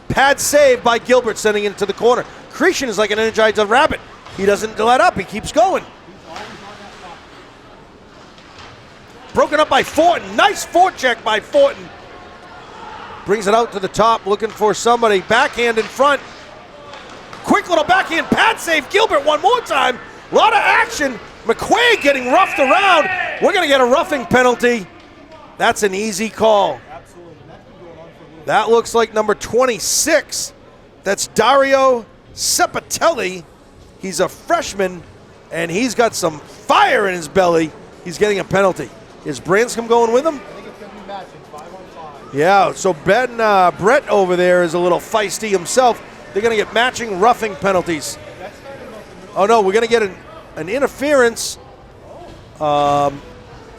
pad save by Gilbert, sending it to the corner. Cretion is like an energized rabbit. He doesn't let up, he keeps going. Broken up by Fortin. Nice forecheck by Fortin. Brings it out to the top, looking for somebody. Backhand in front. Quick little backhand pad save. Gilbert one more time. A lot of action. McQuaig getting roughed around. We're going to get a roughing penalty. That's an easy call. Absolutely. That's been going on for a little That looks like number 26. That's Dario Cepatelli. He's a freshman, and he's got some fire in his belly. He's getting a penalty. Is Branscombe going with him? I think it's going to be matching 5-on-5. Yeah, so Brett over there is a little feisty himself. They're going to get matching roughing penalties. That's starting off the middle. Oh, no, we're going to get an interference.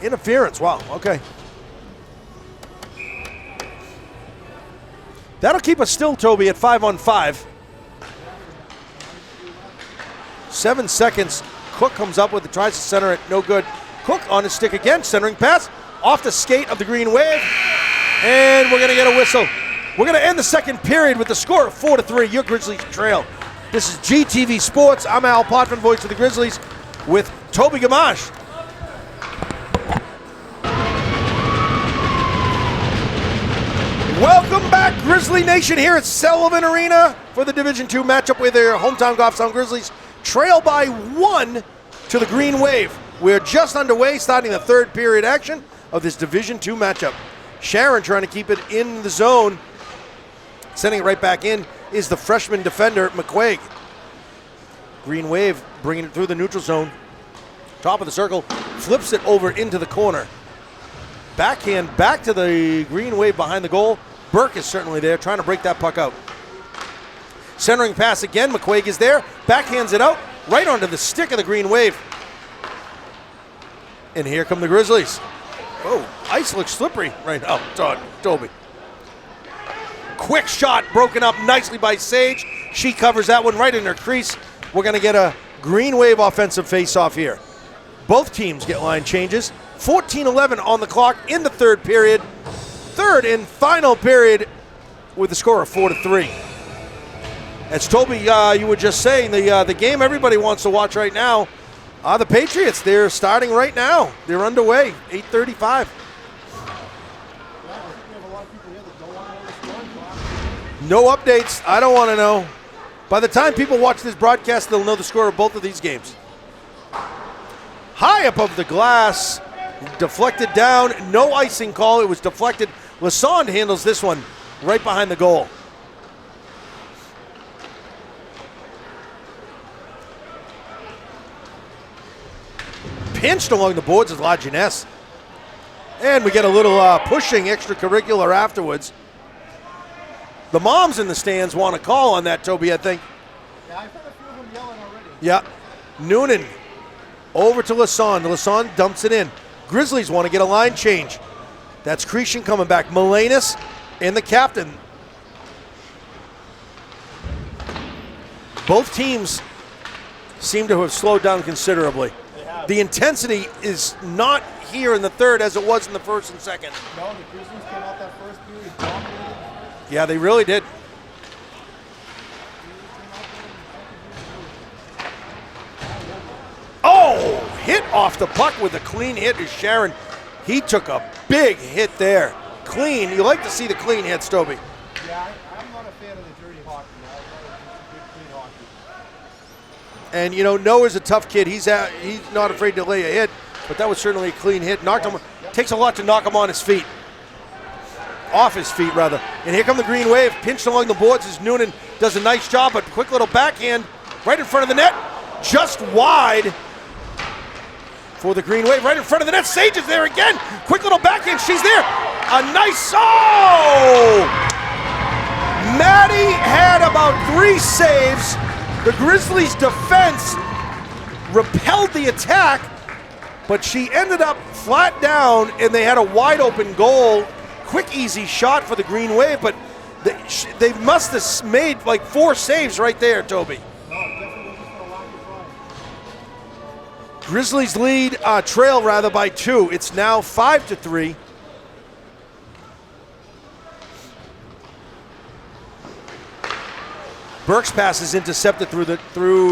Interference, wow, okay. That'll keep us still, Toby, at 5-on-5. 7 seconds. Cook comes up with it, tries to center it, no good. Cook on his stick again, centering pass, off the skate of the Green Wave, and we're going to get a whistle. We're going to end the second period with the score of 4-3, your Grizzlies trail. This is GTV Sports. I'm Al Potvin, voice of the Grizzlies, with Toby Gamache. Welcome back, Grizzly Nation, here at Sullivan Arena for the Division II matchup with their hometown Goffstown Grizzlies. Trail by 1 to the Green Wave. We're just underway, starting the third period action of this Division II matchup. Sharon trying to keep it in the zone. Sending it right back in is the freshman defender, McQuaig. Green Wave bringing it through the neutral zone. Top of the circle, flips it over into the corner. Backhand back to the Green Wave behind the goal. Burke is certainly there, trying to break that puck out. Centering pass again, McQuaig is there. Backhands it out, right onto the stick of the Green Wave. And here come the Grizzlies. Oh, ice looks slippery right now, Toby. Quick shot broken up nicely by Sage. She covers that one right in her crease. We're going to get a Green Wave offensive face-off here. Both teams get line changes. 14-11 on the clock in the third period. Third and final period with a score of 4-3. As Toby, you were just saying, the game everybody wants to watch right now are the Patriots. They're starting right now. They're underway, 8:35. No updates. I don't want to know. By the time people watch this broadcast, they'll know the score of both of these games. High above the glass, deflected down. No icing call. It was deflected. Lassonde handles this one right behind the goal. Pinched along the boards is La Jeunesse. And we get a little pushing extracurricular afterwards. The moms in the stands want to call on that, Toby, I think. Yeah, I've heard a few of them yelling already. Yeah. Noonan over to Lassonde. Lassonde dumps it in. Grizzlies want to get a line change. That's Cretion coming back. Melenis and the captain. Both teams seem to have slowed down considerably. The intensity is not here in the third as it was in the first and second. No, the Grizzlies came out that first period dominated. Yeah, they really did. Oh, hit off the puck with a clean hit is Sharon. He took a big hit there. Clean. You like to see the clean hits, Toby. Yeah, I'm not a fan of the dirty hockey. I'd rather just good, clean hockey. And, you know, Noah's a tough kid. He's not afraid to lay a hit, but that was certainly a clean hit. Knocked him. Takes a lot to knock him on his feet. Off his feet, rather. And here come the Green Wave. Pinched along the boards as Noonan does a nice job, but quick little backhand right in front of the net. Just wide for the Green Wave. Right in front of the net. Sage is there again. Quick little backhand. She's there. A nice. Oh! Maddie had about 3 saves. The Grizzlies' defense repelled the attack, but she ended up flat down, and they had a wide open goal. Quick, easy shot for the Green Wave, but they must have made like 4 saves right there, Toby. No, definitely just for a lack of trying. Grizzlies lead, trail rather, by 2. It's now 5-3. Burke's pass is intercepted through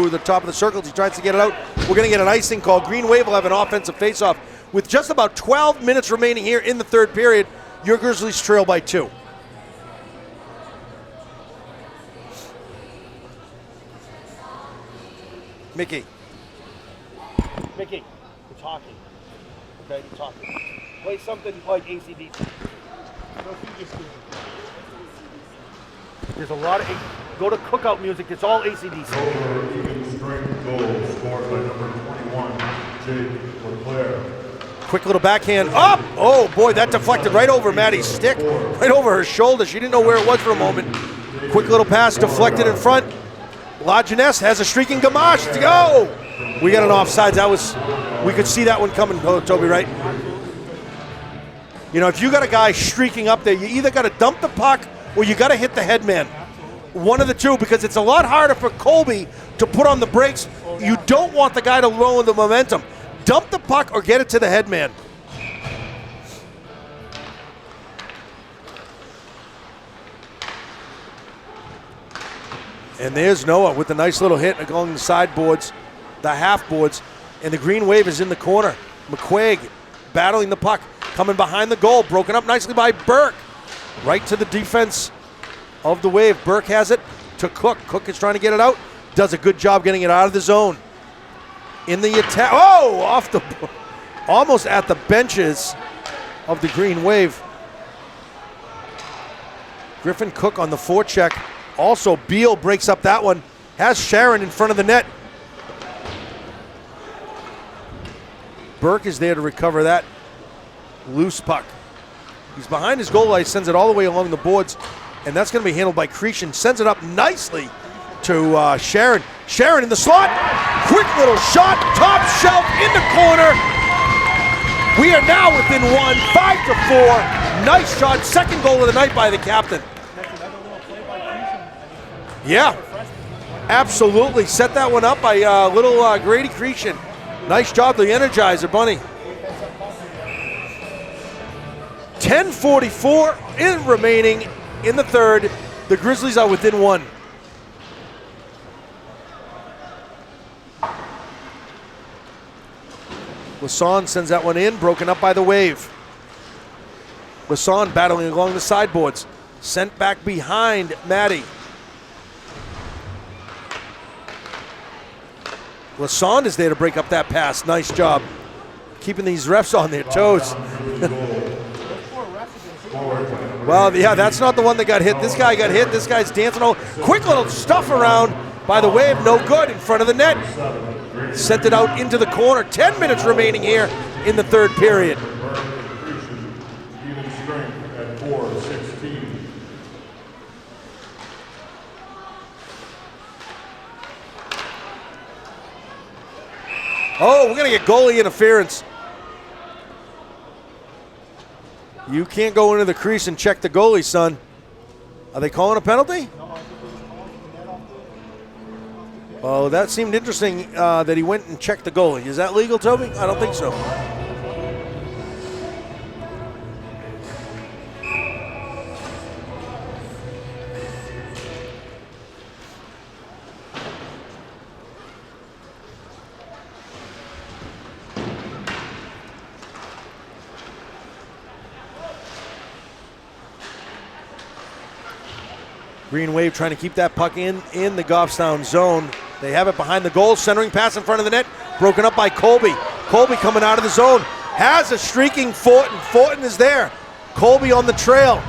the top of the circle. He tries to get it out. We're going to get an icing call. Green Wave will have an offensive faceoff. With just about 12 minutes remaining here in the third period, your Grizzlies trail by 2. Mickey, it's hockey. Okay, it's hockey. Play something like ACDC. There's a lot of go to cookout music. It's all ACDC. Over even strength goal scored by number 21, Jake Leclerc. Quick little backhand up. Oh boy, that deflected right over Maddie's stick, right over her shoulder. She didn't know where it was for a moment. Quick little pass deflected in front. La Jeunesse has a streaking gamache to go. We got an offsides. We could see that one coming, Toby, right? You know, if you got a guy streaking up there, you either got to dump the puck or you got to hit the headman. One of the two, because it's a lot harder for Colby to put on the brakes. You don't want the guy to lower the momentum. Dump the puck or get it to the headman. And there's Noah with a nice little hit along the sideboards, the half boards, and the Green Wave is in the corner. McQuaig battling the puck, coming behind the goal, broken up nicely by Burke. Right to the defense of the Wave. Burke has it to Cook. Cook is trying to get it out. Does a good job getting it out of the zone. In the attack. Oh, almost at the benches of the Green Wave. Griffin Cook on the forecheck. Also, Beal breaks up that one. Has Sharon in front of the net. Burke is there to recover that loose puck. He's behind his goal line, sends it all the way along the boards, and that's going to be handled by Cretion. Sends it up nicely to Sharon. Sharon in the slot. Quick little shot. Top shelf in the corner. We are now within 1, 5-4. Nice shot. Second goal of the night by the captain. That's another one Yeah, absolutely. Set that one up by little Grady Creation. Nice job, the Energizer Bunny. 10:44 remaining in the third. The Grizzlies are within one. Lassonde sends that one in, broken up by the Wave. Lassonde battling along the sideboards. Sent back behind Maddie. Lassonde is there to break up that pass. Nice job. Keeping these refs on their toes. Well, yeah, that's not the one that got hit. This guy got hit. This guy's dancing. Quick little stuff around by the Wave. No good in front of the net. Sent it out into the corner. 10 minutes remaining here in the third period. Even strength at 4-16. Oh, we're going to get goalie interference. You can't go into the crease and check the goalie, son. Are they calling a penalty? Oh, that seemed interesting that he went and checked the goalie. Is that legal, Toby? I don't think so. Green Wave trying to keep that puck in the Goffstown zone. They have it behind the goal, centering pass in front of the net, broken up by Colby. Colby coming out of the zone, has a streaking Fortin. Fortin is there. Colby on the trail.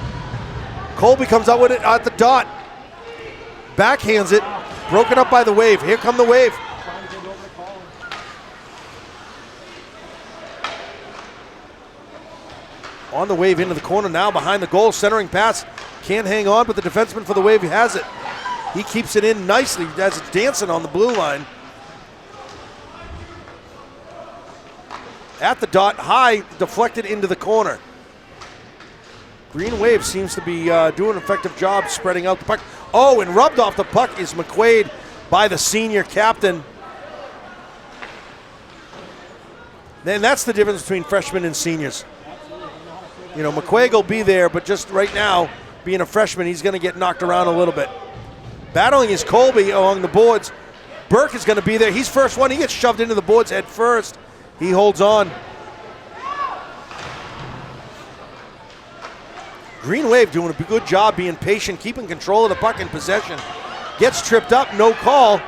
Colby comes out with it at the dot. Backhands it, broken up by the Wave. Here come the Wave. On the Wave into the corner now, behind the goal, centering pass. Can't hang on, but the defenseman for the Wave has it. He keeps it in nicely as it's dancing on the blue line. At the dot, high, deflected into the corner. Green Wave seems to be doing an effective job spreading out the puck. Oh, and rubbed off the puck is McQuaid by the senior captain. Then that's the difference between freshmen and seniors. You know, McQuaid will be there, but just right now, being a freshman, he's going to get knocked around a little bit. Battling is Colby along the boards. Burke is going to be there. He's first one. He gets shoved into the boards head first. He holds on. Green Wave doing a good job being patient, keeping control of the puck in possession. Gets tripped up, no call.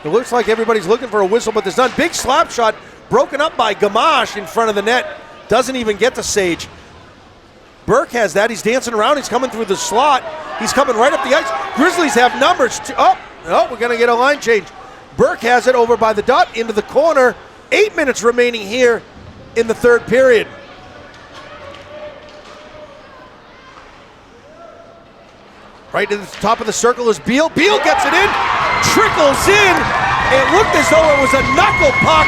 It looks like everybody's looking for a whistle, but there's none. Big slap shot broken up by Gamache in front of the net. Doesn't even get to Sage. Burke has that. He's dancing around. He's coming through the slot. He's coming right up the ice. Grizzlies have numbers. Oh, we're going to get a line change. Burke has it over by the dot into the corner. 8 minutes remaining here in the third period. Right to the top of the circle is Beal. Beal gets it in. Trickles in. It looked as though it was a knuckle puck.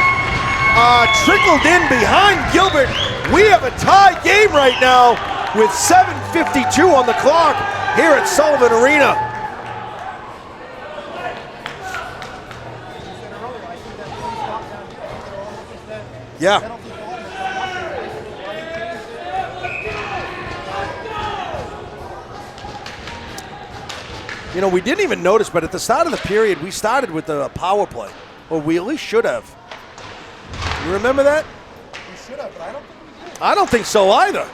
Trickled in behind Gilbert. We have a tie game right now with 7:52 on the clock here at Sullivan Arena. Yeah. You know, we didn't even notice, but at the start of the period, we started with the power play. Or we at least should have. You remember that? We should have, but I don't think we did. I don't think so either.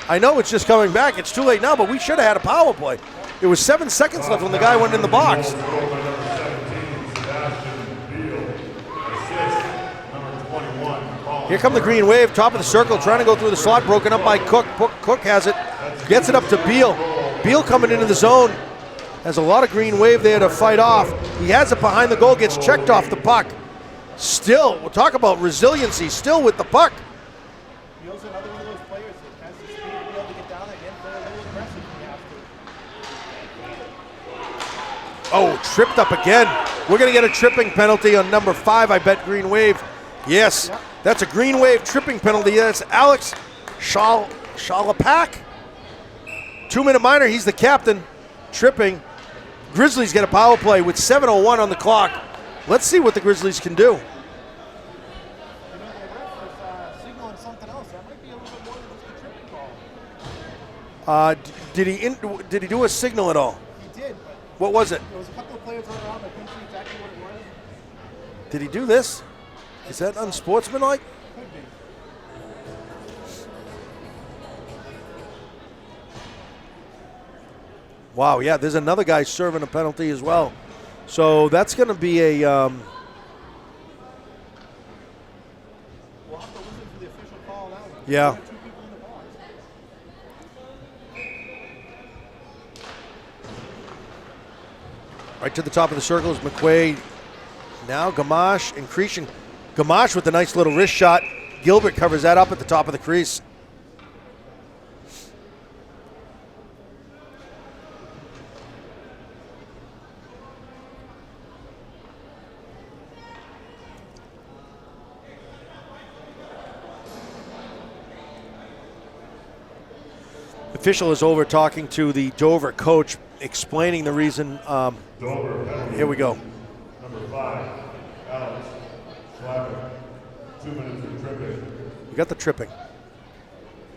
I know it's just coming back. It's too late now, but we should have had a power play. There was 7 seconds left when the guy went in the box. Here come the Green Wave, top of the circle, trying to go through the slot, broken up by Cook. Cook has it, gets it up to Beal. Beal coming into the zone. Has a lot of Green Wave there to fight off. He has it behind the goal, gets checked off the puck. Still, we'll talk about resiliency, still with the puck. Beal's another one of those players that has the speed to be able to get down there and play a little aggressive if you have to. Oh, tripped up again. We're going to get a tripping penalty on number 5, I bet, Green Wave. Yes, yep. That's a Green Wave tripping penalty. That's Alex Shalapak. 2-minute minor, he's the captain. Tripping. Grizzlies get a power play with 7:01 on the clock. Let's see what the Grizzlies can do. You know, the ref was signaling something else. That might be a little bit more than just a tripping call. Did he do a signal at all? He did, but What was it? there was a couple of players running around. I couldn't see exactly what it was. Did he do this? Is that unsportsmanlike? Could be. Wow, yeah, there's another guy serving a penalty as well. So that's going to be a We'll have to listen to the official call now. Yeah. There are 2 people in the box. right to the top of the circle is McQuaid. Now Gamache and Cretion. Gamache with a nice little wrist shot. Gilbert covers that up at the top of the crease. Official is over talking to the Dover coach, explaining the reason. Dover penalty. Here we go. Number 5, Alex Slavin. 2 minutes of tripping We got the tripping.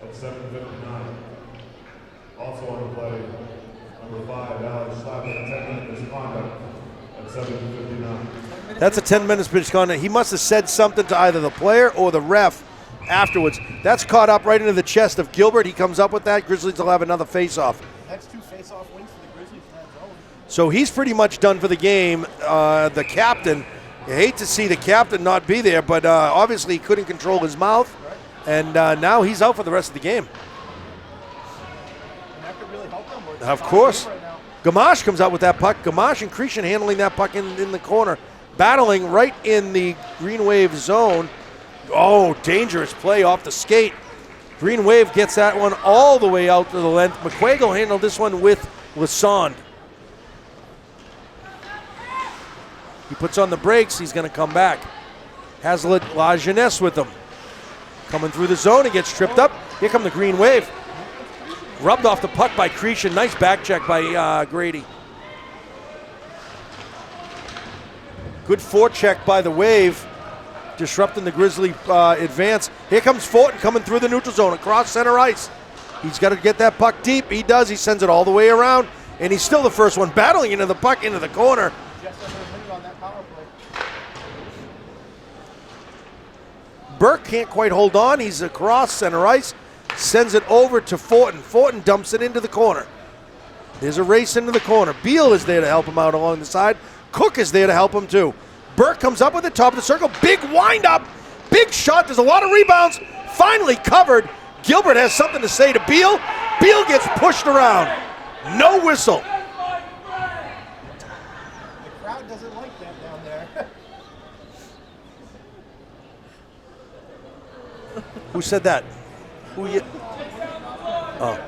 at 7:59. Also on the play, number 5, Alex Slavin, 10-minute misconduct at 7:59. That's a 10 minutes misconduct. He must have said something to either the player or the ref afterwards. That's caught up right into the chest of Gilbert. He comes up with that. Grizzlies will have another face-off. That's 2 face-off wins for the Grizzlies in that zone. So he's pretty much done for the game. The captain, you hate to see the captain not be there, but obviously he couldn't control his mouth. And now he's out for the rest of the game. And that could really help them. Where it's Of a tie course. game right now. Gamache comes out with that puck. Gamache and Cretion handling that puck in the corner. Battling right in the Green Wave zone. Oh, dangerous play off the skate. Green Wave gets that one all the way out to the length. McQuaid will handle this one with Lassonde. He puts on the brakes. He's going to come back. Hazlitt, La Jeunesse with him. Coming through the zone. He gets tripped up. Here come the Green Wave. Rubbed off the puck by Cretion. Nice back check by Grady. Good forecheck by the Wave, disrupting the Grizzly advance. Here comes Fortin coming through the neutral zone across center ice. He's got to get that puck deep. He does. He sends it all the way around, and he's still the first one battling into the puck into the corner. Just under a minute on that power play. Burke can't quite hold on. He's across center ice, sends it over to Fortin. Fortin dumps it into the corner. There's a race into the corner. Beal is there to help him out along the side. Cook is there to help him too. Burke comes up at the top of the circle. Big windup. Big shot. There's a lot of rebounds. Finally covered. Gilbert has something to say to Beal. Beal gets pushed around. No whistle. The crowd doesn't like that down there. Who said that? Who you? Oh.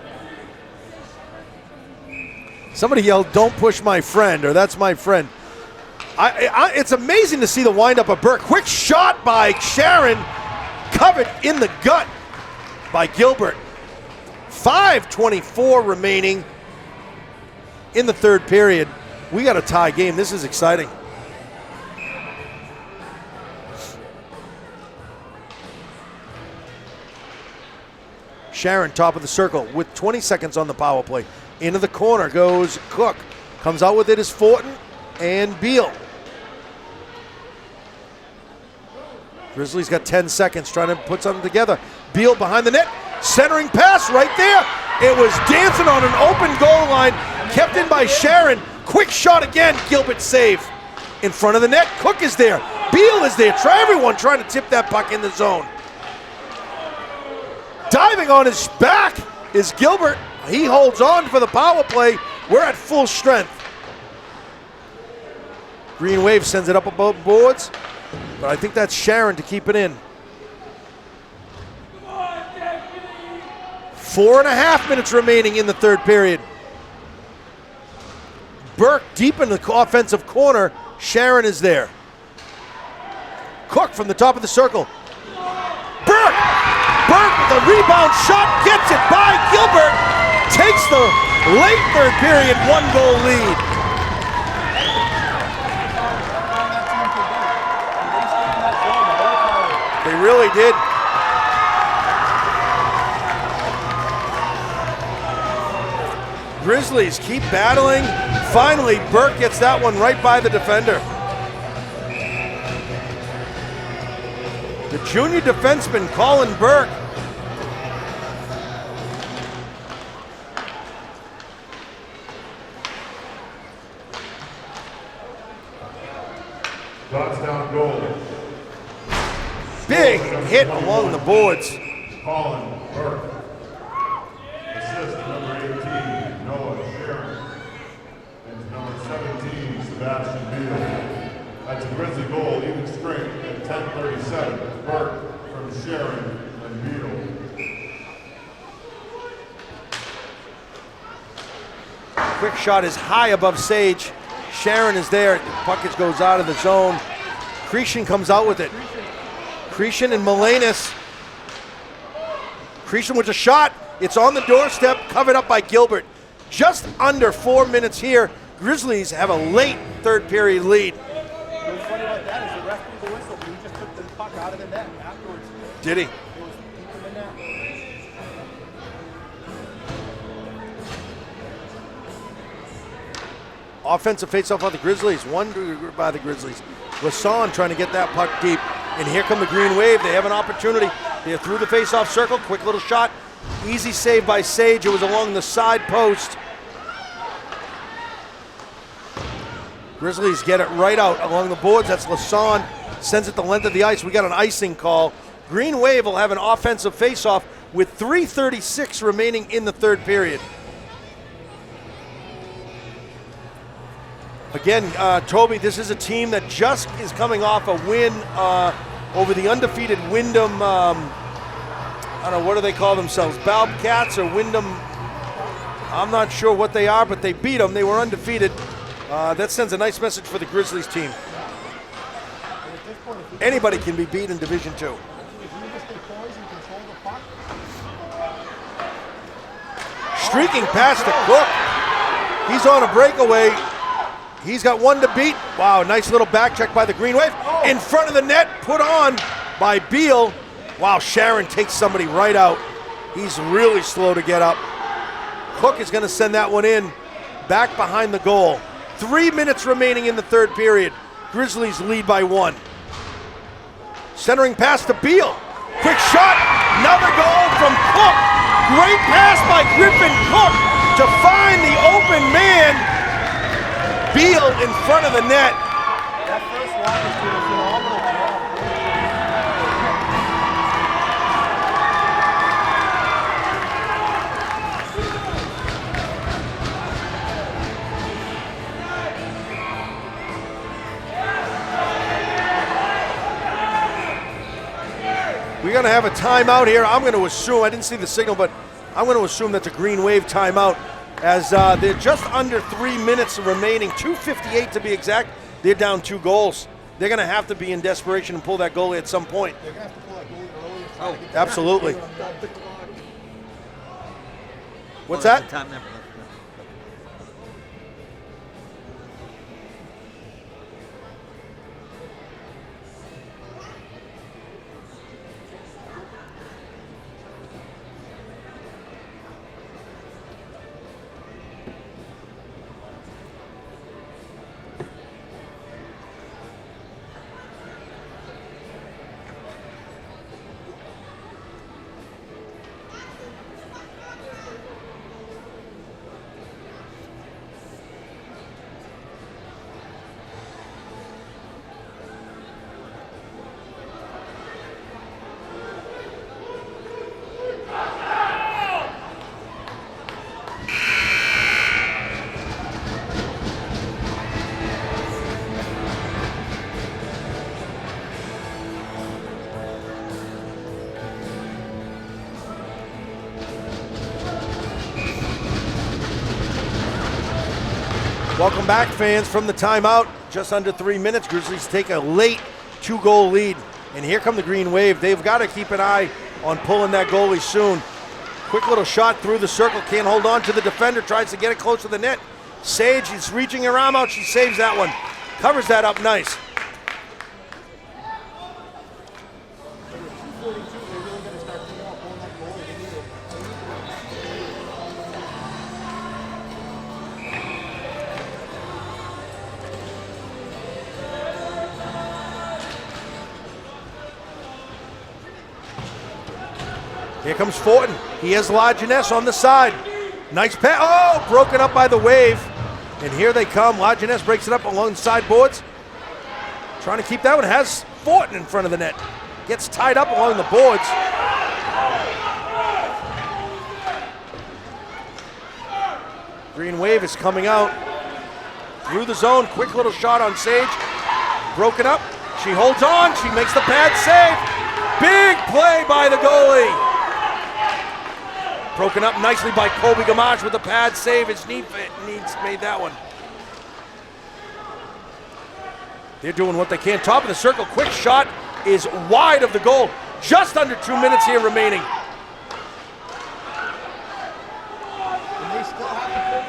Somebody yelled, "Don't push my friend," or "That's my friend." It's amazing to see the windup of Burke. Quick shot by Sharon, covered in the gut by Gilbert. 5:24 remaining in the third period. We got a tie game. This is exciting. Sharon, top of the circle, with 20 seconds on the power play. Into the corner goes Cook. Comes out with it is Fortin and Beal. Grizzlies got 10 seconds trying to put something together. Beal behind the net, centering pass right there. It was dancing on an open goal line, kept in by Sharon. Quick shot again, Gilbert save. In front of the net, Cook is there. Beal is there. Everyone trying to tip that puck in the zone. Diving on his back is Gilbert. He holds on for the power play. We're at full strength. Green Wave sends it up above boards, but I think that's Sharon to keep it in. 4.5 minutes remaining in the third period. Burke deep in the offensive corner. Sharon is there. Cook from the top of the circle. Burke with a rebound shot, gets it by Gilbert. Takes the late third period 1-goal lead. really did. Grizzlies keep battling. Finally, Burke gets that one right by the defender. The junior defenseman, Colin Burke. Down goal. Big hit along the boards. Colin Burke. Assist number 18, Noah Sharon. And number 17, Sebastian Beal. That's a Grizzly goal, even strength at 10:37. Burke from Sharon and Beal. Quick shot is high above Sage. Sharon is there. Puck goes out of the zone. Cretion comes out with it. Cretion and Melenis. Cretion with a shot. It's on the doorstep, covered up by Gilbert. Just under 4 minutes here. Grizzlies have a late third period lead. What's funny about that is the ref blew the whistle, but he just took the puck out of the net afterwards. Did he? It was deep in the net. Offensive faceoff on the Grizzlies, won by the Grizzlies. Lassonde trying to get that puck deep. And here come the Green Wave. They have an opportunity. They're through the faceoff circle. Quick little shot. Easy save by Sage. It was along the side post. Grizzlies get it right out along the boards. That's Lassonde. Sends it the length of the ice. We got an icing call. Green Wave will have an offensive faceoff with 3:36 remaining in the third period. Again, Toby, this is a team that just is coming off a win over the undefeated Wyndham, I don't know, what do they call themselves? Bobcats or Wyndham? I'm not sure what they are, but they beat them. They were undefeated. That sends a nice message for the Grizzlies team. Anybody can be beat in Division II. Streaking past the Cook. He's on a breakaway. He's got one to beat. Wow, nice little back check by the Green Wave. In front of the net, put on by Beal. Wow, Sharon takes somebody right out. He's really slow to get up. Cook is going to send that one in, back behind the goal. 3 minutes remaining in the third period. Grizzlies lead by 1. Centering pass to Beal. Quick shot, another goal from Cook. Great pass by Griffin Cook to find the open man. Beal in front of the net. That first line is doing a phenomenal job. We're going to have a timeout here. I'm going to assume, I didn't see the signal, but I'm going to assume that's a Green Wave timeout. As they're just under 3 minutes remaining, 2:58 to be exact. They're down 2 goals. They're going to have to be in desperation and pull that goalie at some point. They're going to have to pull that goalie early. Oh, absolutely. What's that? Welcome back, fans, from the timeout. Just under 3 minutes. Grizzlies take a late 2-goal lead. And here come the Green Wave. They've got to keep an eye on pulling that goalie soon. Quick little shot through the circle. Can't hold on to the defender. Tries to get it close to the net. Sage is reaching around out. She saves that one. Covers that up nice. Here comes Fortin. He has Lajeunesse on the side. Nice pass. Oh, broken up by the Wave. And here they come. Lajeunesse breaks it up along the sideboards. Trying to keep that one. Has Fortin in front of the net. Gets tied up along the boards. Green Wave is coming out through the zone. Quick little shot on Sage. Broken up. She holds on. She makes the pad save. Big play by the goalie. Broken up nicely by Colby Gamache with the pad save. His needs made that one. They're doing what they can. Top of the circle. Quick shot is wide of the goal. Just under 2 minutes here remaining.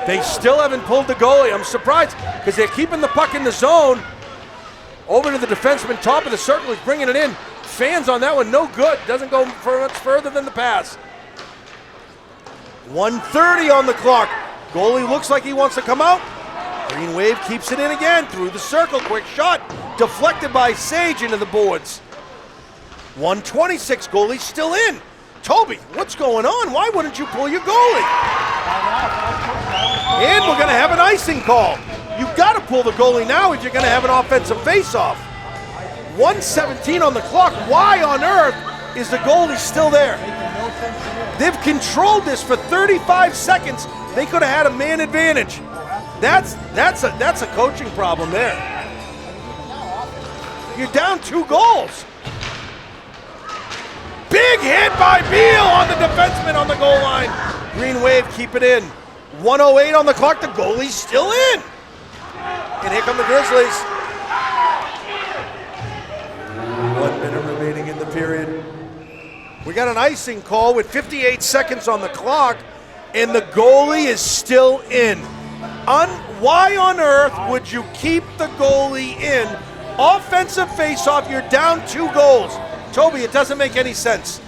They still haven't pulled the goalie. I'm surprised because they're keeping the puck in the zone. Over to the defenseman, top of the circle. He's bringing it in. Fans on that one, no good. Doesn't go much further than the pass. 1:30 on the clock. Goalie looks like he wants to come out. Green Wave keeps it in again through the circle. Quick shot deflected by Sage into the boards. 1:26. Goalie still in. Toby, what's going on? Why wouldn't you pull your goalie? And we're going to have an icing call. You've got to pull the goalie now if you're going to have an offensive faceoff. 1:17 on the clock. Why on earth is the goalie still there? They've controlled this for 35 seconds. They could have had a man advantage. That's a coaching problem there. You're down 2 goals. Big hit by Beal on the defenseman on the goal line. Green Wave keep it in. 1:08 on the clock. The goalie's still in. And here come the Grizzlies. 1 minute remaining in the period. We got an icing call with 58 seconds on the clock, and the goalie is still in. Why on earth would you keep the goalie in? Offensive faceoff, you're down 2 goals. Toby, it doesn't make any sense.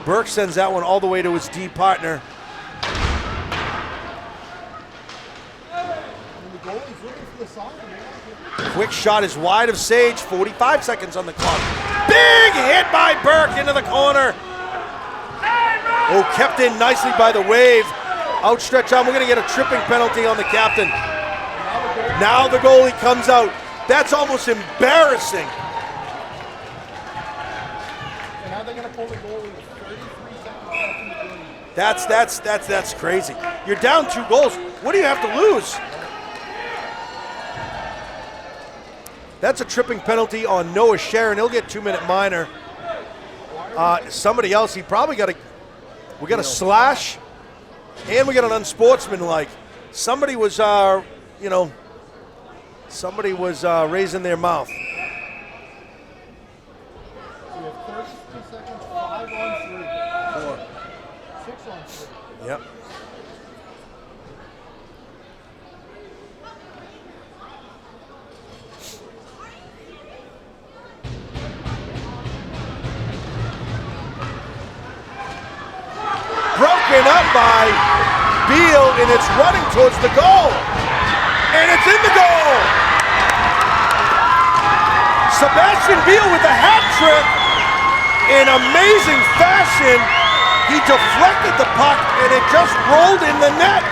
Burke sends that one all the way to his D partner. Quick shot is wide of Sage. 45 seconds on the clock. Big hit by Burke into the corner. Oh, kept in nicely by the Wave. Outstretched arm. We're going to get a tripping penalty on the captain. Now the goalie comes out. That's almost embarrassing. And now they're going to pull the goalie with 33 seconds. That's crazy. You're down 2 goals. What do you have to lose? That's a tripping penalty on Noah Sharon. He'll get 2-minute minor. Somebody else, he probably got we got a slash, and we got an unsportsmanlike. Somebody was, raising their mouth. We have 32 seconds, 5 on 3. 6 on 3. Yep. Broken up by Beal, and it's running towards the goal. And it's in the goal. Sebastian Beal with a hat trick. In amazing fashion, he deflected the puck, and it just rolled in the net.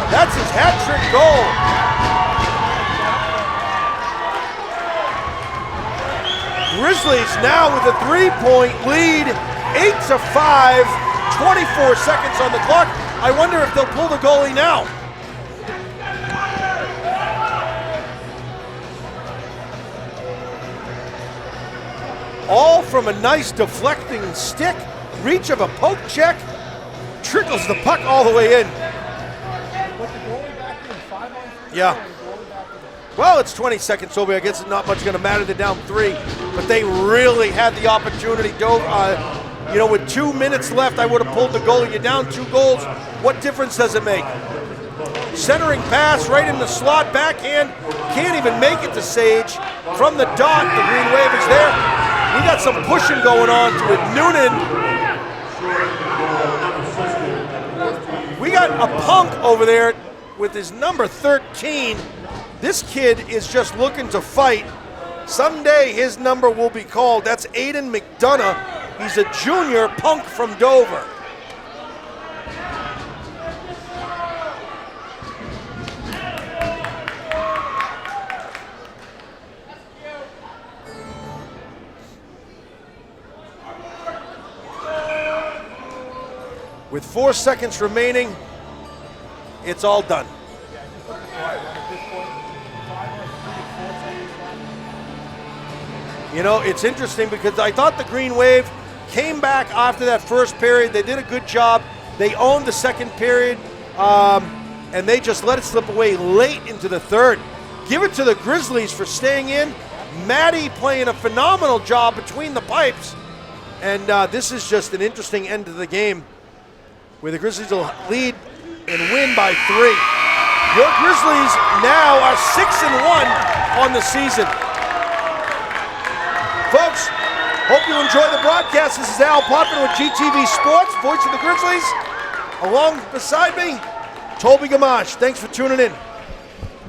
That's his hat trick goal. Grizzlies now with a 3-point lead, 8-5, 24 seconds on the clock. I wonder if they'll pull the goalie now. All from a nice deflecting stick, reach of a poke check, trickles the puck all the way in. With the goalie back in, 5 on 3. Yeah. Well, it's 20 seconds over. I guess it's not much going to matter. They're down 3, but they really had the opportunity. With 2 minutes left, I would have pulled the goalie. You're down 2 goals. What difference does it make? Centering pass right in the slot, backhand. Can't even make it to Sage. From the dot, the Green Wave is there. We got some pushing going on with Noonan. We got a punk over there with his number 13. This kid is just looking to fight. Someday his number will be called. That's Aiden McDonough. He's a junior punk from Dover. With 4 seconds remaining, it's all done. You know, it's interesting because I thought the Green Wave came back after that first period. They did a good job. They owned the second period, and they just let it slip away late into the third. Give it to the Grizzlies for staying in. Maddie playing a phenomenal job between the pipes. And this is just an interesting end to the game, where the Grizzlies will lead and win by 3. Your Grizzlies now are 6-1 on the season. Folks, hope you enjoy the broadcast. This is Al Potvin with GTV Sports, voice of the Grizzlies. Along beside me, Toby Gamache. Thanks for tuning in.